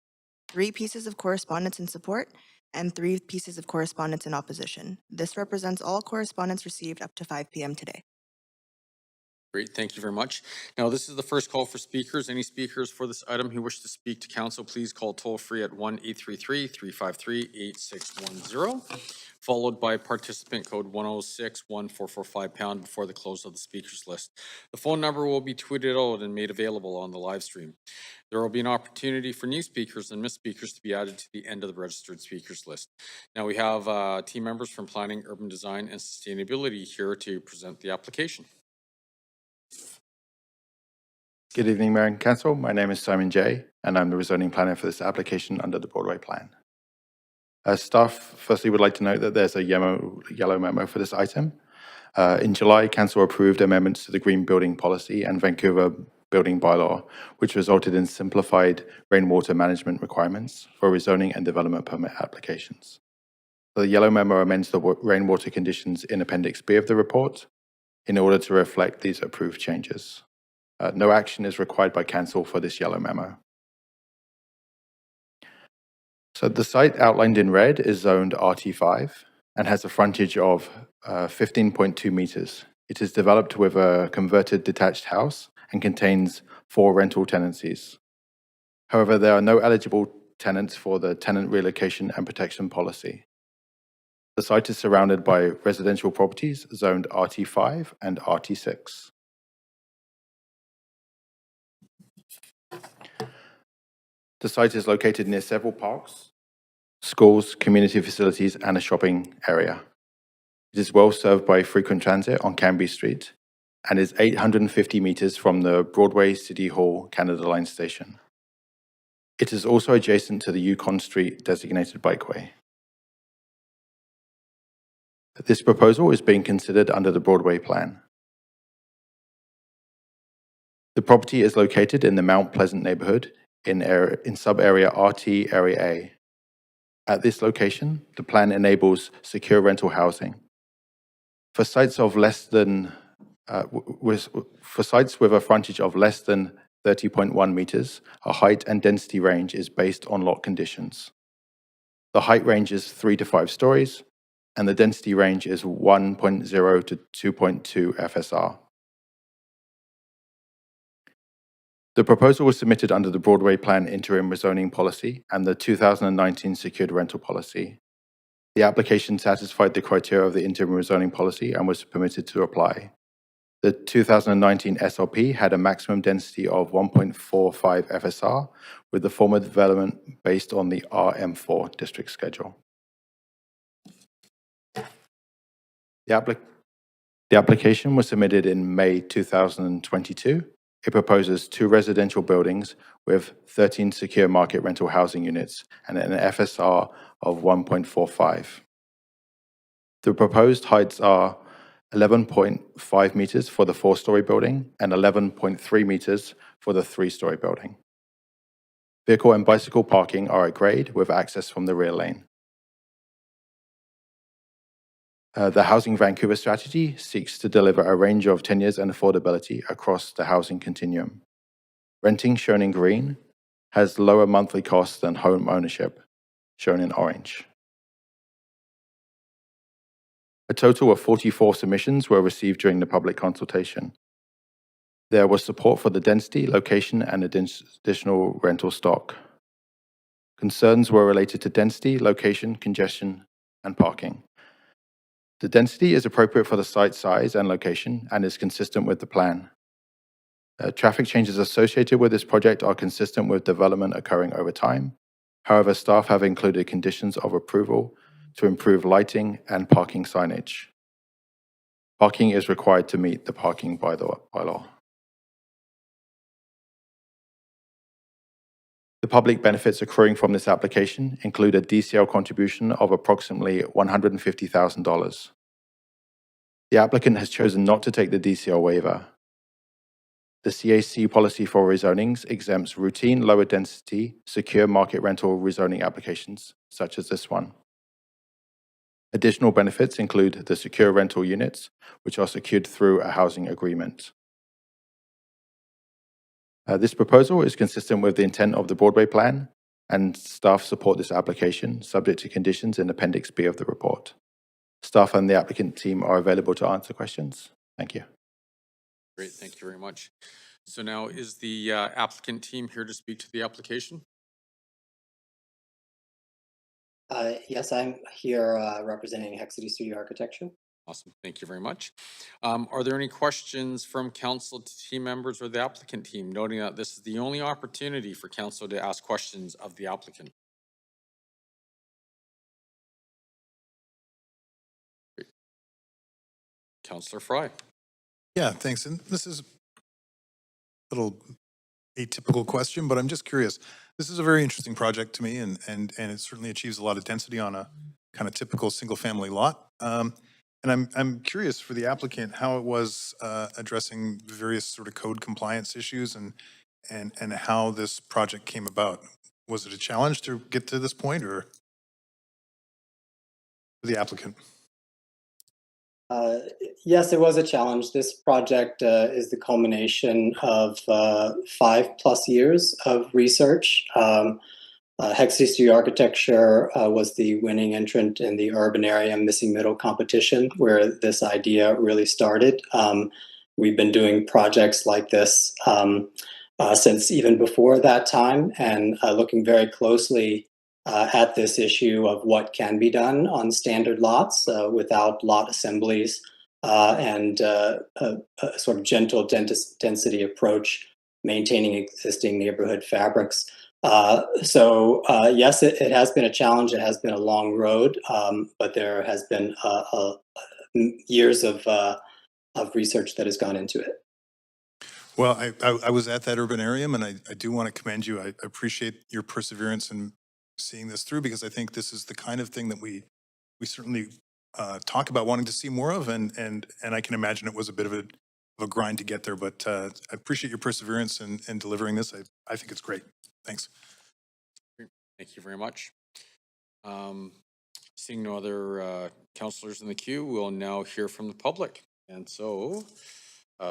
C: 3 pieces of correspondence in support and 3 pieces of correspondence in opposition. This represents all correspondence received up to 5 p.m. today.
A: Great, thank you very much. Now, this is the first call for speakers. Any speakers for this item who wish to speak to council, please call toll free at 1-833-353-8610, followed by participant code 106-1445# before the close of the speakers list. The phone number will be tweeted out and made available on the live stream. There will be an opportunity for new speakers and missed speakers to be added to the end of the registered speakers list. Now, we have team members from Planning, Urban Design and Sustainability here to present the application.
U: Good evening, Mayor and Council. My name is Simon Jay, and I'm the rezoning planner for this application under the Broadway Plan. Staff, firstly, would like to note that there's a yellow memo for this item. In July, Council approved amendments to the Green Building Policy and Vancouver Building Bylaw, which resulted in simplified rainwater management requirements for rezoning and development permit applications. The yellow memo amends the rainwater conditions in Appendix B of the report in order to reflect these approved changes. No action is required by Council for this yellow memo. So the site outlined in red is zoned RT5 and has a frontage of 15.2 meters. It is developed with a converted detached house and contains 4 rental tenancies. However, there are no eligible tenants for the tenant relocation and protection policy. The site is surrounded by residential properties zoned RT5 and RT6. The site is located near several parks, schools, community facilities, and a shopping area. It is well served by frequent transit on Canby Street and is 850 meters from the Broadway City Hall Canada Line station. It is also adjacent to the Yukon Street designated bikeway. This proposal is being considered under the Broadway Plan. property is located in the Mount Pleasant neighborhood in sub-area RT Area A. At this location, the plan enables secure rental housing. For sites of less than for sites with a frontage of less than 30.1 meters, a height and density range is based on lot conditions. The height range is 3 to 5 stories, and the density range is 1.0 to 2.2 FSR. The proposal was submitted under the Broadway Plan Interim Rezoning Policy and the 2019 Secured Rental Policy. The application satisfied the criteria of the Interim Rezoning Policy and was permitted to apply. The 2019 SLP had a maximum density of 1.45 FSR, with the former development based on the RM4 district schedule. The application was submitted in May 2022. It proposes 2 residential buildings with 13 secure market rental housing units and an FSR of 1.45. The proposed heights are 11.5 meters for the 4-story building and 11.3 meters for the 3-story building. Vehicle and bicycle parking are at grade with access from the rear lane. The Housing Vancouver strategy seeks to deliver a range of tenures and affordability across the housing continuum. Renting, shown in green, has lower monthly costs than home ownership, shown in orange. A total of 44 submissions were received during the public consultation. There was support for the density, location, and additional rental stock. Concerns were related to density, location, congestion, and parking. The density is appropriate for the site size and location and is consistent with the plan. Traffic changes associated with this project are consistent with development occurring over time. However, staff have included conditions of approval to improve lighting and parking signage. Parking is required to meet the parking bylaw. The public benefits accruing from this application include a DCL contribution of approximately $150,000. The applicant has chosen not to take the DCL waiver. The CAC policy for rezonings exempts routine lower density, secure market rental rezoning applications, such as this one. Additional benefits include the secure rental units, which are secured through a housing agreement. This proposal is consistent with the intent of the Broadway Plan, and staff support this application, subject to conditions in Appendix B of the report. Staff and the applicant team are available to answer questions. Thank you.
A: Great, thank you very much. So now is the applicant team here to speak to the application?
G: Yes, I'm here representing Hex City Studio Architecture.
A: Awesome, thank you very much. Are there any questions from council team members or the applicant team, noting that this is the only opportunity for council to ask questions of the applicant? Great. Councillor Fry.
T: Yeah, thanks. And this is a little atypical question, but I'm just curious. This is a very interesting project to me, and it certainly achieves a lot of density on a kind of typical single-family lot. And I'm curious for the applicant how it was addressing various sort of code compliance issues and how this project came about. Was it a challenge to get to this point, or for the applicant?
G: Yes, it was a challenge. This project is the culmination of 5+ years of research. Hex City Studio Architecture was the winning entrant in the urban area missing middle competition, where this idea really started. We've been doing projects like this since even before that time, and looking very closely at this issue of what can be done on standard lots without lot assemblies and a sort of gentle density approach, maintaining existing neighborhood fabrics. So yes, it has been a challenge. It has been a long road, but there has been years of research that has gone into it.
T: Well, I was at that urbanarium, and I do want to commend you. I appreciate your perseverance in seeing this through, because I think this is the kind of thing that we certainly talk about wanting to see more of, and I can imagine it was a bit of a grind to get there, but I appreciate your perseverance in delivering this. I think it's great. Thanks.
A: Thank you very much. Seeing no other counselors in the queue, we'll now hear from the public. And so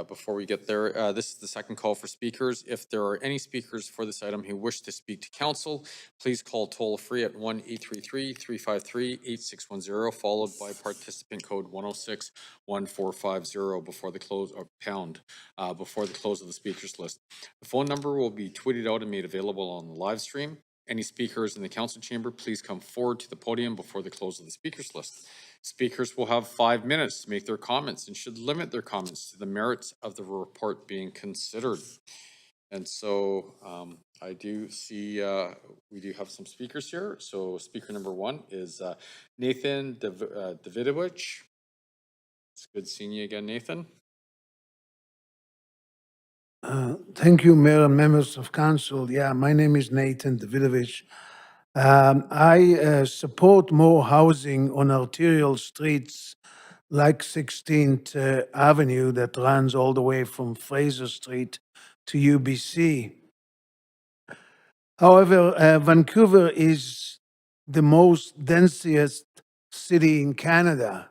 A: before we get there, this is the second call for speakers. If there are any speakers for this item who wish to speak to council, please call toll free at 1-833-353-8610, followed by participant code 106-1450 before the close of before the close of the speakers list. The phone number will be tweeted out and made available on the live stream. Any speakers in the council chamber, please come forward to the podium before the close of the speakers list. Speakers will have 5 minutes to make their comments and should limit their comments to the merits of the report being considered. And so I do see we do have some speakers here. So speaker number 1 is Nathan Davidovich. It's good seeing you again, Nathan.
H: Thank you, Mayor and members of council. Yeah, my name is Nathan Davidovich. I support more housing on arterial streets like 16th Avenue that runs all the way from Fraser Street to UBC. However, Vancouver is the most densiest city in Canada.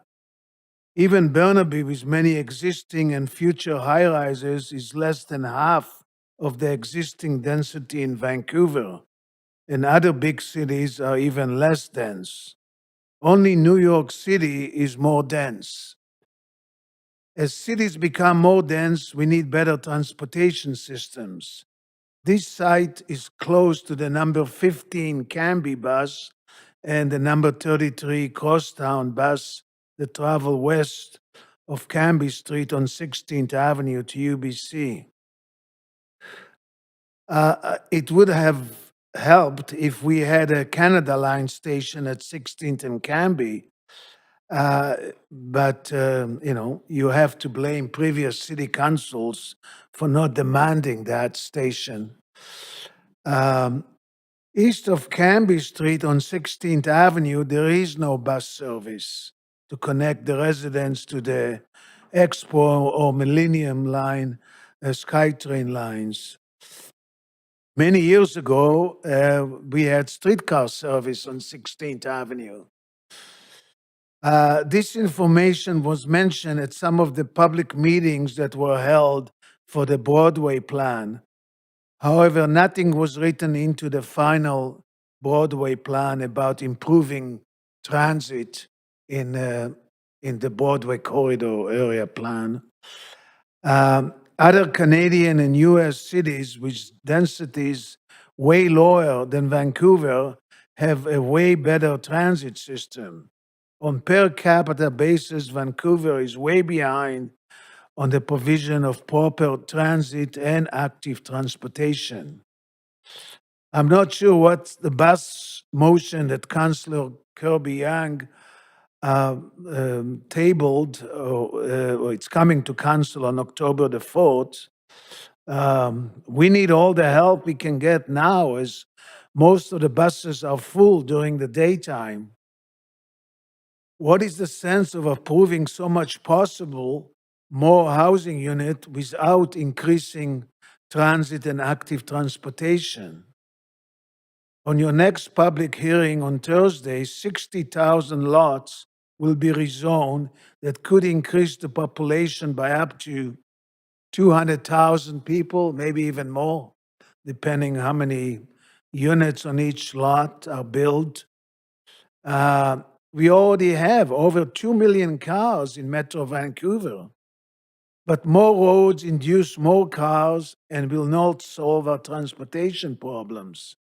H: Even Burnaby, with many existing and future high-rises, is less than half of the existing density in Vancouver, and other big cities are even less dense. Only New York City is more dense. As cities become more dense, we need better transportation systems. This site is close to the number 15 Cambie bus and the number 33 Crosstown bus that travel west of Cambie Street on 16th Avenue to UBC. It would have helped if we had a Canada Line station at 16th and Cambie, but you know, you have to blame previous city councils for not demanding that station. East of Cambie Street on 16th Avenue, there is no bus service to connect the residents to the Expo or Millennium Line, SkyTrain lines. Many years ago, we had streetcar service on 16th Avenue. This information was mentioned at some of the public meetings that were held for the Broadway plan. However, nothing was written into the final Broadway plan about improving transit in the Broadway corridor area plan. Other Canadian and US cities with densities way lower than Vancouver have a way better transit system. On per capita basis, Vancouver is way behind on the provision of proper transit and active transportation. I'm not sure what the bus motion that Councillor Kirby Young tabled, or it's coming to council on October the 4th. We need all the help we can get now, as most of the buses are full during the daytime. What is the sense of approving so much possible more housing unit without increasing transit and active transportation? On your next public hearing on Thursday, 60,000 lots will be rezoned that could increase the population by up to 200,000 people, maybe even more, depending how many units on each lot are built. We already have over 2 million cars in Metro Vancouver, but more roads induce more cars and will not solve our transportation problems.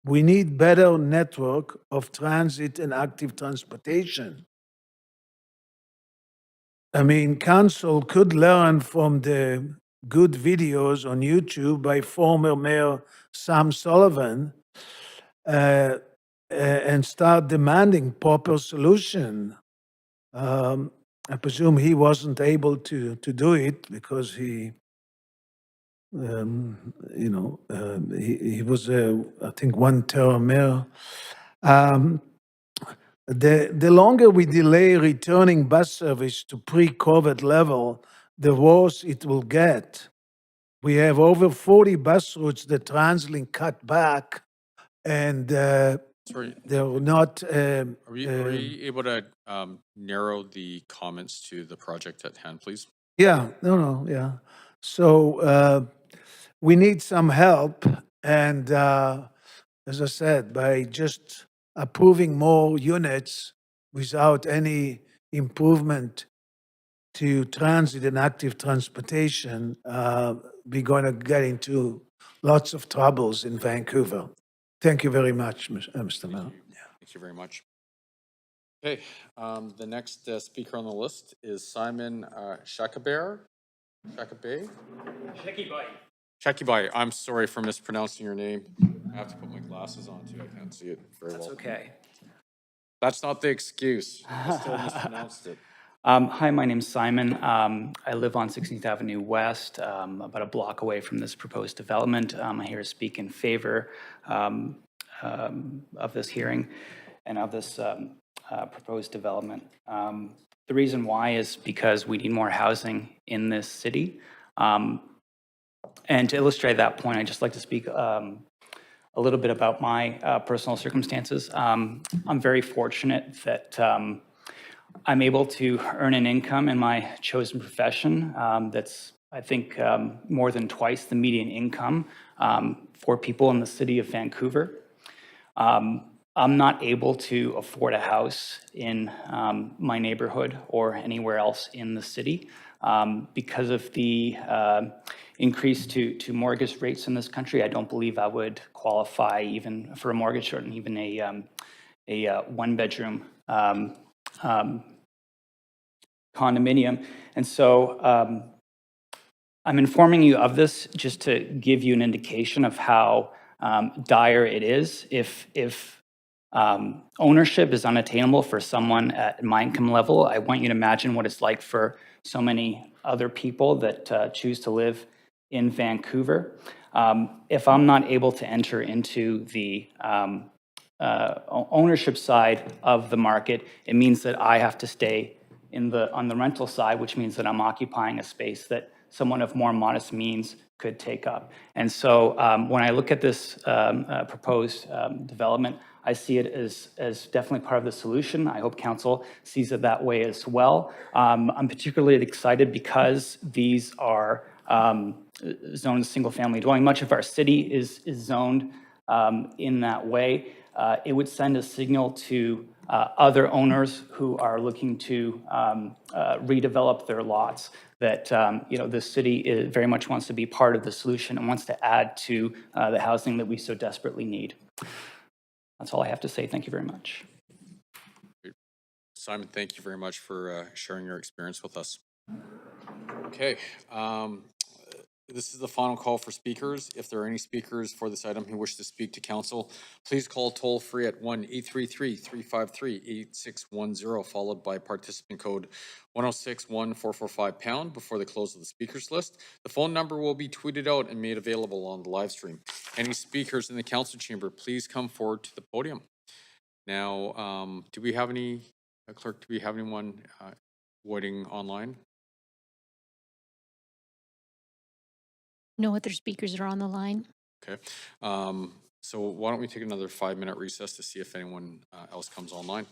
H: We need better network of transit and active transportation. I mean, council could learn from the good videos on YouTube by former Mayor Sam Sullivan and start demanding proper solution. I presume he wasn't able to do it because he was, I think, one-term mayor. The longer we delay returning bus service to pre-COVID level, the worse it will get. We have over 40 bus routes that TransLink cut back, and
A: Sorry,
H: they're not.
A: are we able to narrow the comments to the project at hand, please?
H: Yeah, no, yeah. So we need some help, and as I said, by just approving more units without any improvement to transit and active transportation, we're going to get into lots of troubles in Vancouver. Thank you very much, Mr. Mayor.
A: Thank you very much. Okay, the next speaker on the list is Simon Shakabai. Shakibai, I'm sorry for mispronouncing your name. I have to put my glasses on too. I can't see it very well.
I: That's okay.
A: That's not the excuse. I still mispronounced it.
I: Hi, my name's Simon. I live on 16th Avenue West, about a block away from this proposed development. I'm here to speak in favor of this hearing and of this proposed development. The reason why is because we need more housing in this city. And to illustrate that point, I'd just like to speak a little bit about my personal circumstances. I'm very fortunate that I'm able to earn an income in my chosen profession that's, I think, more than twice the median income for people in the city of Vancouver. I'm not able to afford a house in my neighborhood or anywhere else in the city because of the increase to mortgage rates in this country. I don't believe I would qualify even for a mortgage or even a one-bedroom condominium. And so I'm informing you of this just to give you an indication of how dire it is. If ownership is unattainable for someone at my income level, I want you to imagine what it's like for so many other people that choose to live in Vancouver. If I'm not able to enter into the ownership side of the market, it means that I have to stay on the rental side, which means that I'm occupying a space that someone of more modest means could take up. And so when I look at this proposed development, I see it as definitely part of the solution. I hope council sees it that way as well. I'm particularly excited because these are zoned as single-family dwelling. Much of our city is zoned in that way. It would send a signal to other owners who are looking to redevelop their lots that the city very much wants to be part of the solution and wants to add to the housing that we so desperately need. That's all I have to say. Thank you very much.
A: Simon, thank you very much for sharing your experience with us. Okay, this is the final call for speakers. If there are any speakers for this item who wish to speak to council, please call toll free at 1-833-353-8610, followed by participant code 106-1445# before the close of the speakers list. The phone number will be tweeted out and made available on the live stream. Any speakers in the council chamber, please come forward to the podium. Now, do we have any, Clerk, do we have anyone waiting online?
B: No other speakers are on the line.
A: Okay. So why don't we take another 5-minute recess to see if anyone else comes online?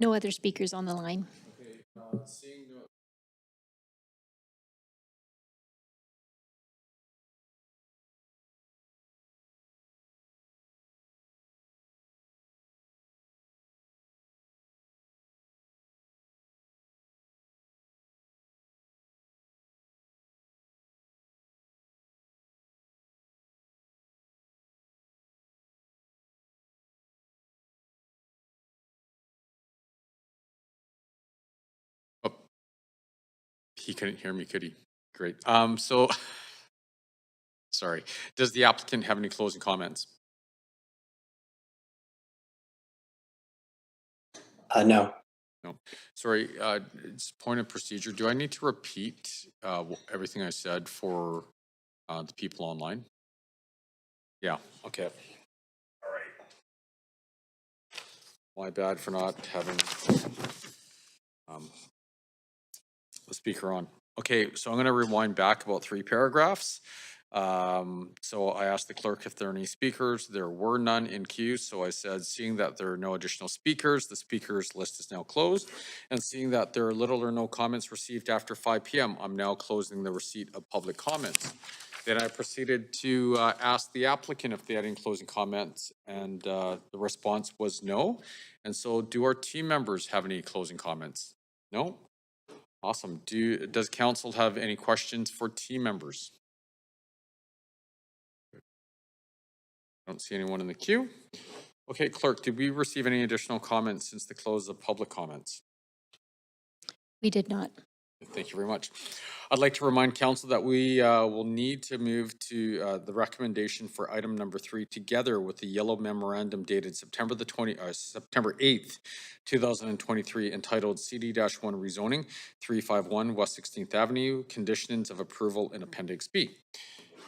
B: No other speakers on the line.
A: Seeing no. Oh, he couldn't hear me, could he? Great. So, sorry. Does the applicant have any closing comments?
G: No.
A: No. Sorry, it's point of procedure. Do I need to repeat everything I said for the people online? Yeah, okay. All right. My bad for not having the speaker on. Okay, so I'm going to rewind back about 3 paragraphs. So I asked the clerk if there are any speakers. There were none in queue. So I said, seeing that there are no additional speakers, the speakers list is now closed. And seeing that there are little or no comments received after 5 p.m., I'm now closing the receipt of public comments. Then I proceeded to ask the applicant if they had any closing comments, and the response was no. And so do our team members have any closing comments? No? Awesome. Does council have any questions for team members? I don't see anyone in the queue. Okay, clerk, did we receive any additional comments since the close of public comments?
B: We did not.
A: Thank you very much. I'd like to remind council that we will need to move to the recommendation for item number 3 together with the yellow memorandum dated September 8th, 2023, entitled CD-1 rezoning 351 West 16th Avenue, conditions of approval in Appendix B.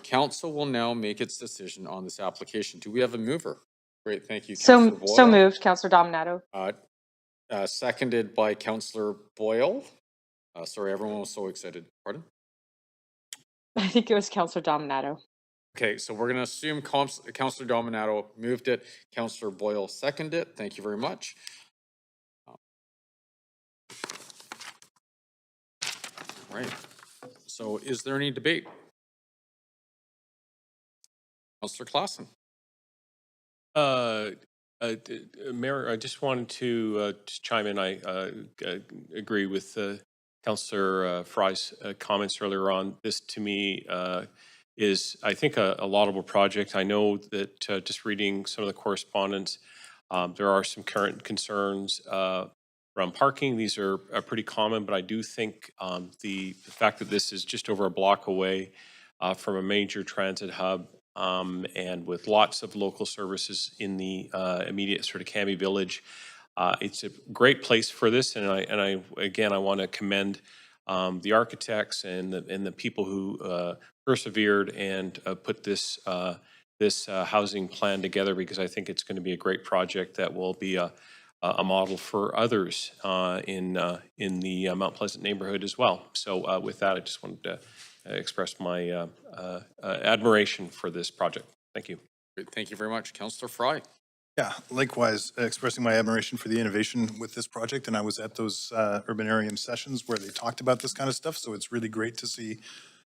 A: Council will now make its decision on this application. Do we have a mover? Great, thank you, Councillor Boyle.
O: So moved, Councillor Dominato.
A: Seconded by Councillor Boyle. Sorry, everyone was so excited. Pardon?
O: I think it was Councillor Dominato.
A: Okay, so we're going to assume Councillor Dominato moved it. Councillor Boyle seconded it. Thank you very much. All right. So is there any debate? Councillor Claassen.
N: Mayor, I just wanted to just chime in. I agree with Councillor Fry's comments earlier on. This, to me, is, I think, a laudable project. I know that just reading some of the correspondence, there are some current concerns around parking. These are pretty common, but I do think the fact that this is just over a block away from a major transit hub, and with lots of local services in the immediate sort of Cambie Village, it's a great place for this. And I again, I want to commend the architects and the people who persevered and put this housing plan together, because I think it's going to be a great project that will be a model for others in the Mount Pleasant neighborhood as well. So with that, I just wanted to express my admiration for this project. Thank you.
A: Great, thank you very much. Councillor Fry.
T: Yeah, likewise, expressing my admiration for the innovation with this project. And I was at those urbanarium sessions where they talked about this kind of stuff. So it's really great to see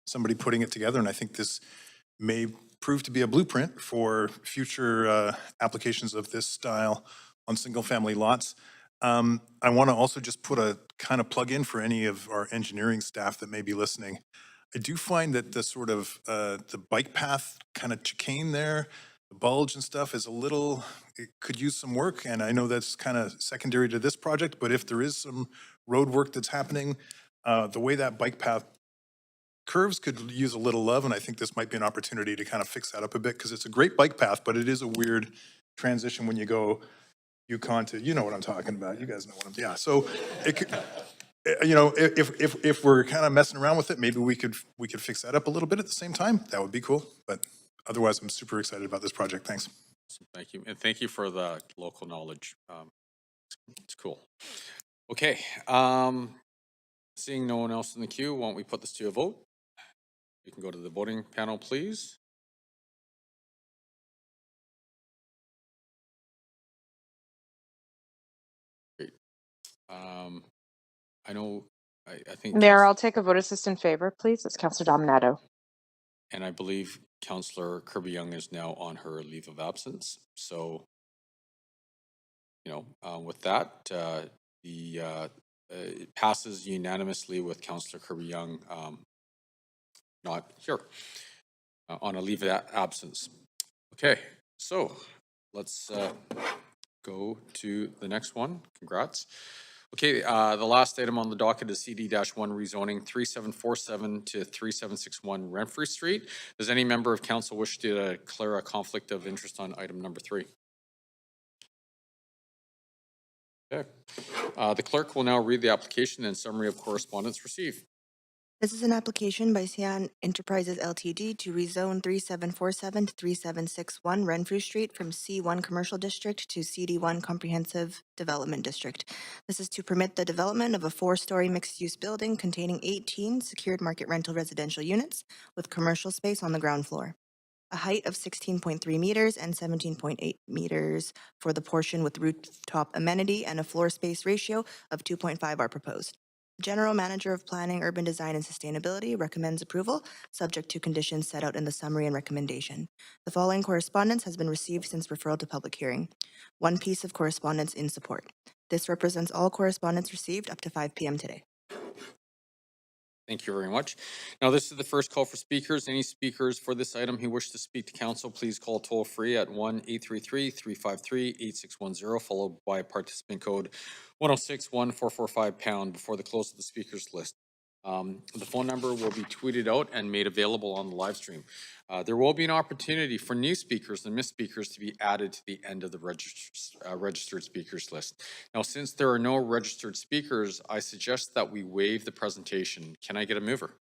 T: somebody putting it together. And I think this may prove to be a blueprint for future applications of this style on single family lots. I want to also just put a kind of plug in for any of our engineering staff that may be listening. I do find that the sort of the bike path kind of chicane there, the bulge and stuff is a little, it could use some work. And I know that's kind of secondary to this project, but if there is some road work that's happening, the way that bike path curves could use a little love. And I think this might be an opportunity to kind of fix that up a bit, because it's a great bike path, but it is a weird transition when you go Yukon to, you know what I'm talking about. You guys know what I'm, yeah. So it could, you know, if we're kind of messing around with it, maybe we could fix that up a little bit at the same time. That would be cool. But otherwise, I'm super excited about this project. Thanks.
A: Thank you. And thank you for the local knowledge. It's cool. Okay. Seeing no one else in the queue, why don't we put this to a vote? We can go to the voting panel, please. Great. I know, I think,
O: Mayor, I'll take a vote assist in favor, please. It's Councillor Dominato.
A: and I believe Councillor Kirby Young is now on her leave of absence. So, with that, it passes unanimously with Councillor Kirby Young not here on a leave of absence. Okay, so let's go to the next one. Congrats. Okay, the last item on the docket is CD-1 rezoning 3747 to 3761 Renfrew Street. Does any member of council wish to declare a conflict of interest on item number 3? Okay. The clerk will now read the application and summary of correspondence received.
C: This is an application by Sian Enterprises Ltd. to rezone 3747 to 3761 Renfrew Street from C1 Commercial District to CD1 Comprehensive Development District. This is to permit the development of a 4-story mixed-use building containing 18 secured market rental residential units with commercial space on the ground floor. A height of 16.3 meters and 17.8 meters for the portion with rooftop amenity and a floor space ratio of 2.5 are proposed. General Manager of Planning, Urban Design, and Sustainability recommends approval, subject to conditions set out in the summary and recommendation. The following correspondence has been received since referral to public hearing. One piece of correspondence in support. This represents all correspondence received up to 5 p.m. today.
A: Thank you very much. Now, this is the first call for speakers. Any speakers for this item who wish to speak to council, please call toll free at 1-833-353-8610, followed by participant code 106-1445 # before the close of the speakers list. The phone number will be tweeted out and made available on the live stream. There will be an opportunity for new speakers and missed speakers to be added to the end of the registered speakers list. Now, since there are no registered speakers, I suggest that we waive the presentation. Can I get a mover?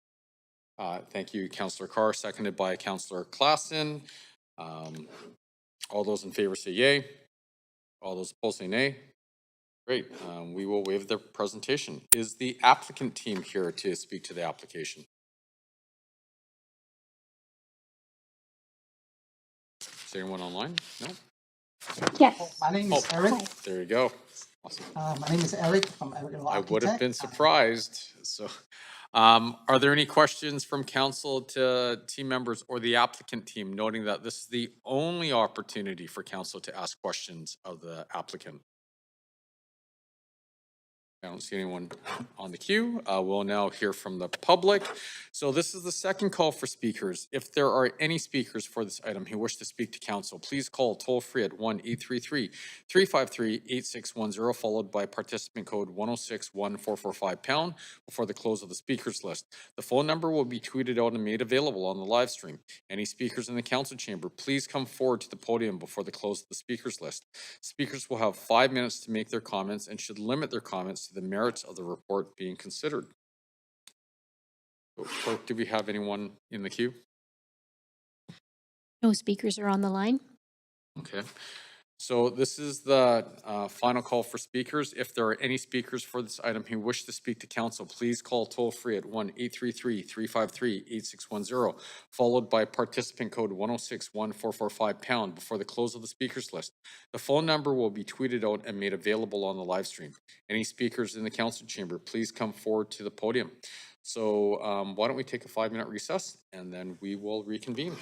A: Thank you, Councillor Carr, seconded by Councillor Klassen. All those in favor say yay. All those opposed say nay. Great. We will waive the presentation. Is the applicant team here to speak to the application? Is anyone online? No?
J: Yes. My name is Eric.
A: There you go. Awesome.
J: My name is Eric from Eric
A: I would have been surprised. So, are there any questions from council to team members or the applicant team, noting that this is the only opportunity for council to ask questions of the applicant? I don't see anyone on the queue. We'll now hear from the public. So this is the second call for speakers. If there are any speakers for this item who wish to speak to council, please call toll free at 1-833-353-8610, followed by participant code 106-1445 # before the close of the speakers list. The phone number will be tweeted out and made available on the live stream. Any speakers in the council chamber, please come forward to the podium before the close of the speakers list. Speakers will have 5 minutes to make their comments and should limit their comments to the merits of the report being considered. Clerk, do we have anyone in the queue?
B: No speakers are on the line.
A: Okay. So this is the final call for speakers. If there are any speakers for this item who wish to speak to council, please call toll free at 1-833-353-8610, followed by participant code 106-1445 # before the close of the speakers list. The phone number will be tweeted out and made available on the live stream. Any speakers in the council chamber, please come forward to the podium. So why don't we take a 5-minute recess and then we will reconvene.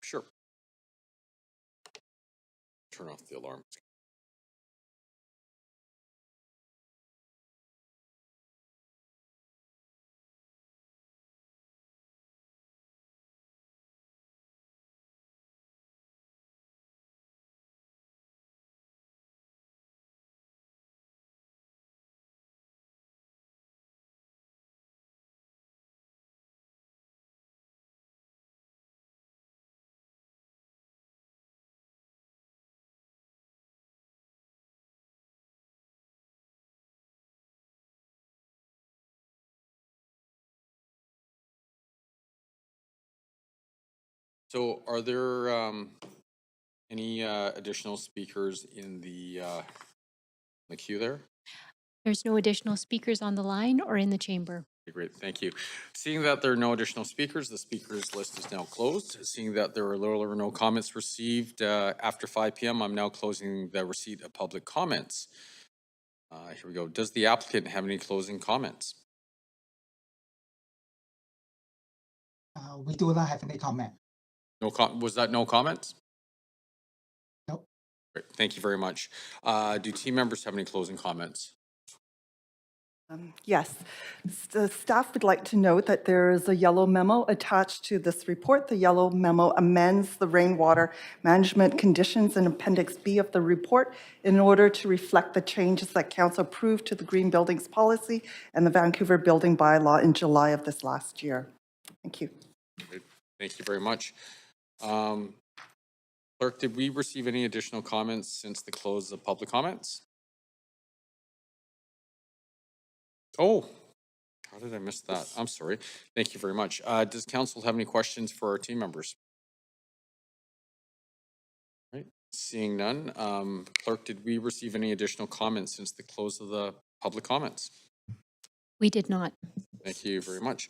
A: Sure. Turn off the alarm. So are there any additional speakers in the queue there?
B: There's no additional speakers on the line or in the chamber.
A: Okay, great, thank you. Seeing that there are no additional speakers, the speakers list is now closed. Seeing that there are little or no comments received after 5 p.m., I'm now closing the receipt of public comments. Here we go. Does the applicant have any closing comments?
J: We do not have any comment.
A: No was that no comments?
J: Nope.
A: Great, thank you very much. Do team members have any closing comments?
P: Yes. The staff would like to note that there is a yellow memo attached to this report. The yellow memo amends the rainwater management conditions in Appendix B of the report in order to reflect the changes that Council approved to the Green Buildings Policy and the Vancouver Building Bylaw in July of this last year. Thank you.
A: Great. Thank you very much. Clerk, did we receive any additional comments since the close of public comments? Oh, how did I miss that? I'm sorry. Thank you very much. Does council have any questions for our team members? Right. Seeing none, Clerk, did we receive any additional comments since the close of the public comments?
B: We did not.
A: Thank you very much.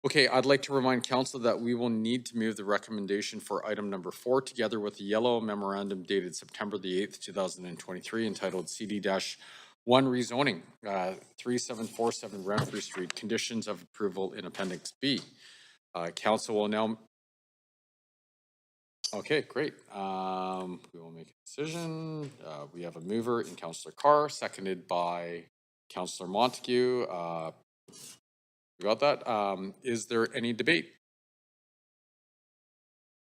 A: Okay, I'd like to remind council that we will need to move the recommendation for item number 4 together with the yellow memorandum dated September the 8th, 2023 entitled CD-1 rezoning, 3747 Renfrew Street, conditions of approval in Appendix B. Council will now. Okay, great. We will make a decision. We have a mover in Councillor Carr, seconded by Councillor Montague. We got that. Is there any debate?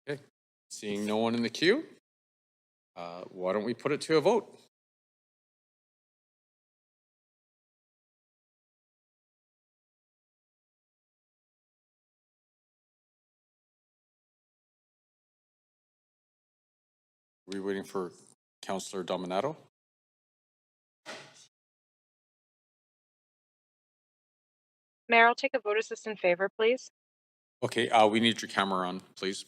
A: Okay, seeing no one in the queue, why don't we put it to a vote? Are we waiting for Councillor Dominato?
O: Mayor, I'll take a vote assist in favor, please.
A: Okay, we need your camera on, please.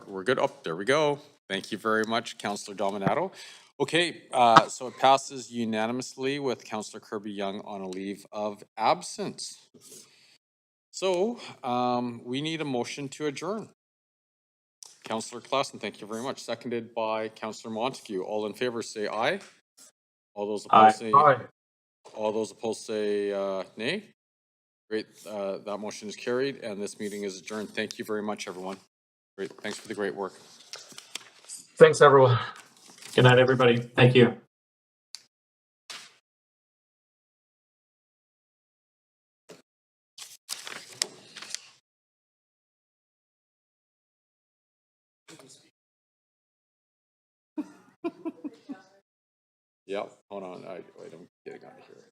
A: We're good. Oh, there we go. Thank you very much, Councillor Dominato. Okay, so it passes unanimously with Councillor Kirby Young on a leave of absence. So we need a motion to adjourn. Councillor Klassen, thank you very much. Seconded by Councillor Montague. All in favor say aye. All those opposed say
D: Aye.
A: all those opposed say nay. Great, that motion is carried and this meeting is adjourned. Thank you very much, everyone. Great, thanks for the great work.
D: Thanks, everyone. Good night, everybody. Thank you.
A: Yeah, hold on. Wait, I'm getting out of here.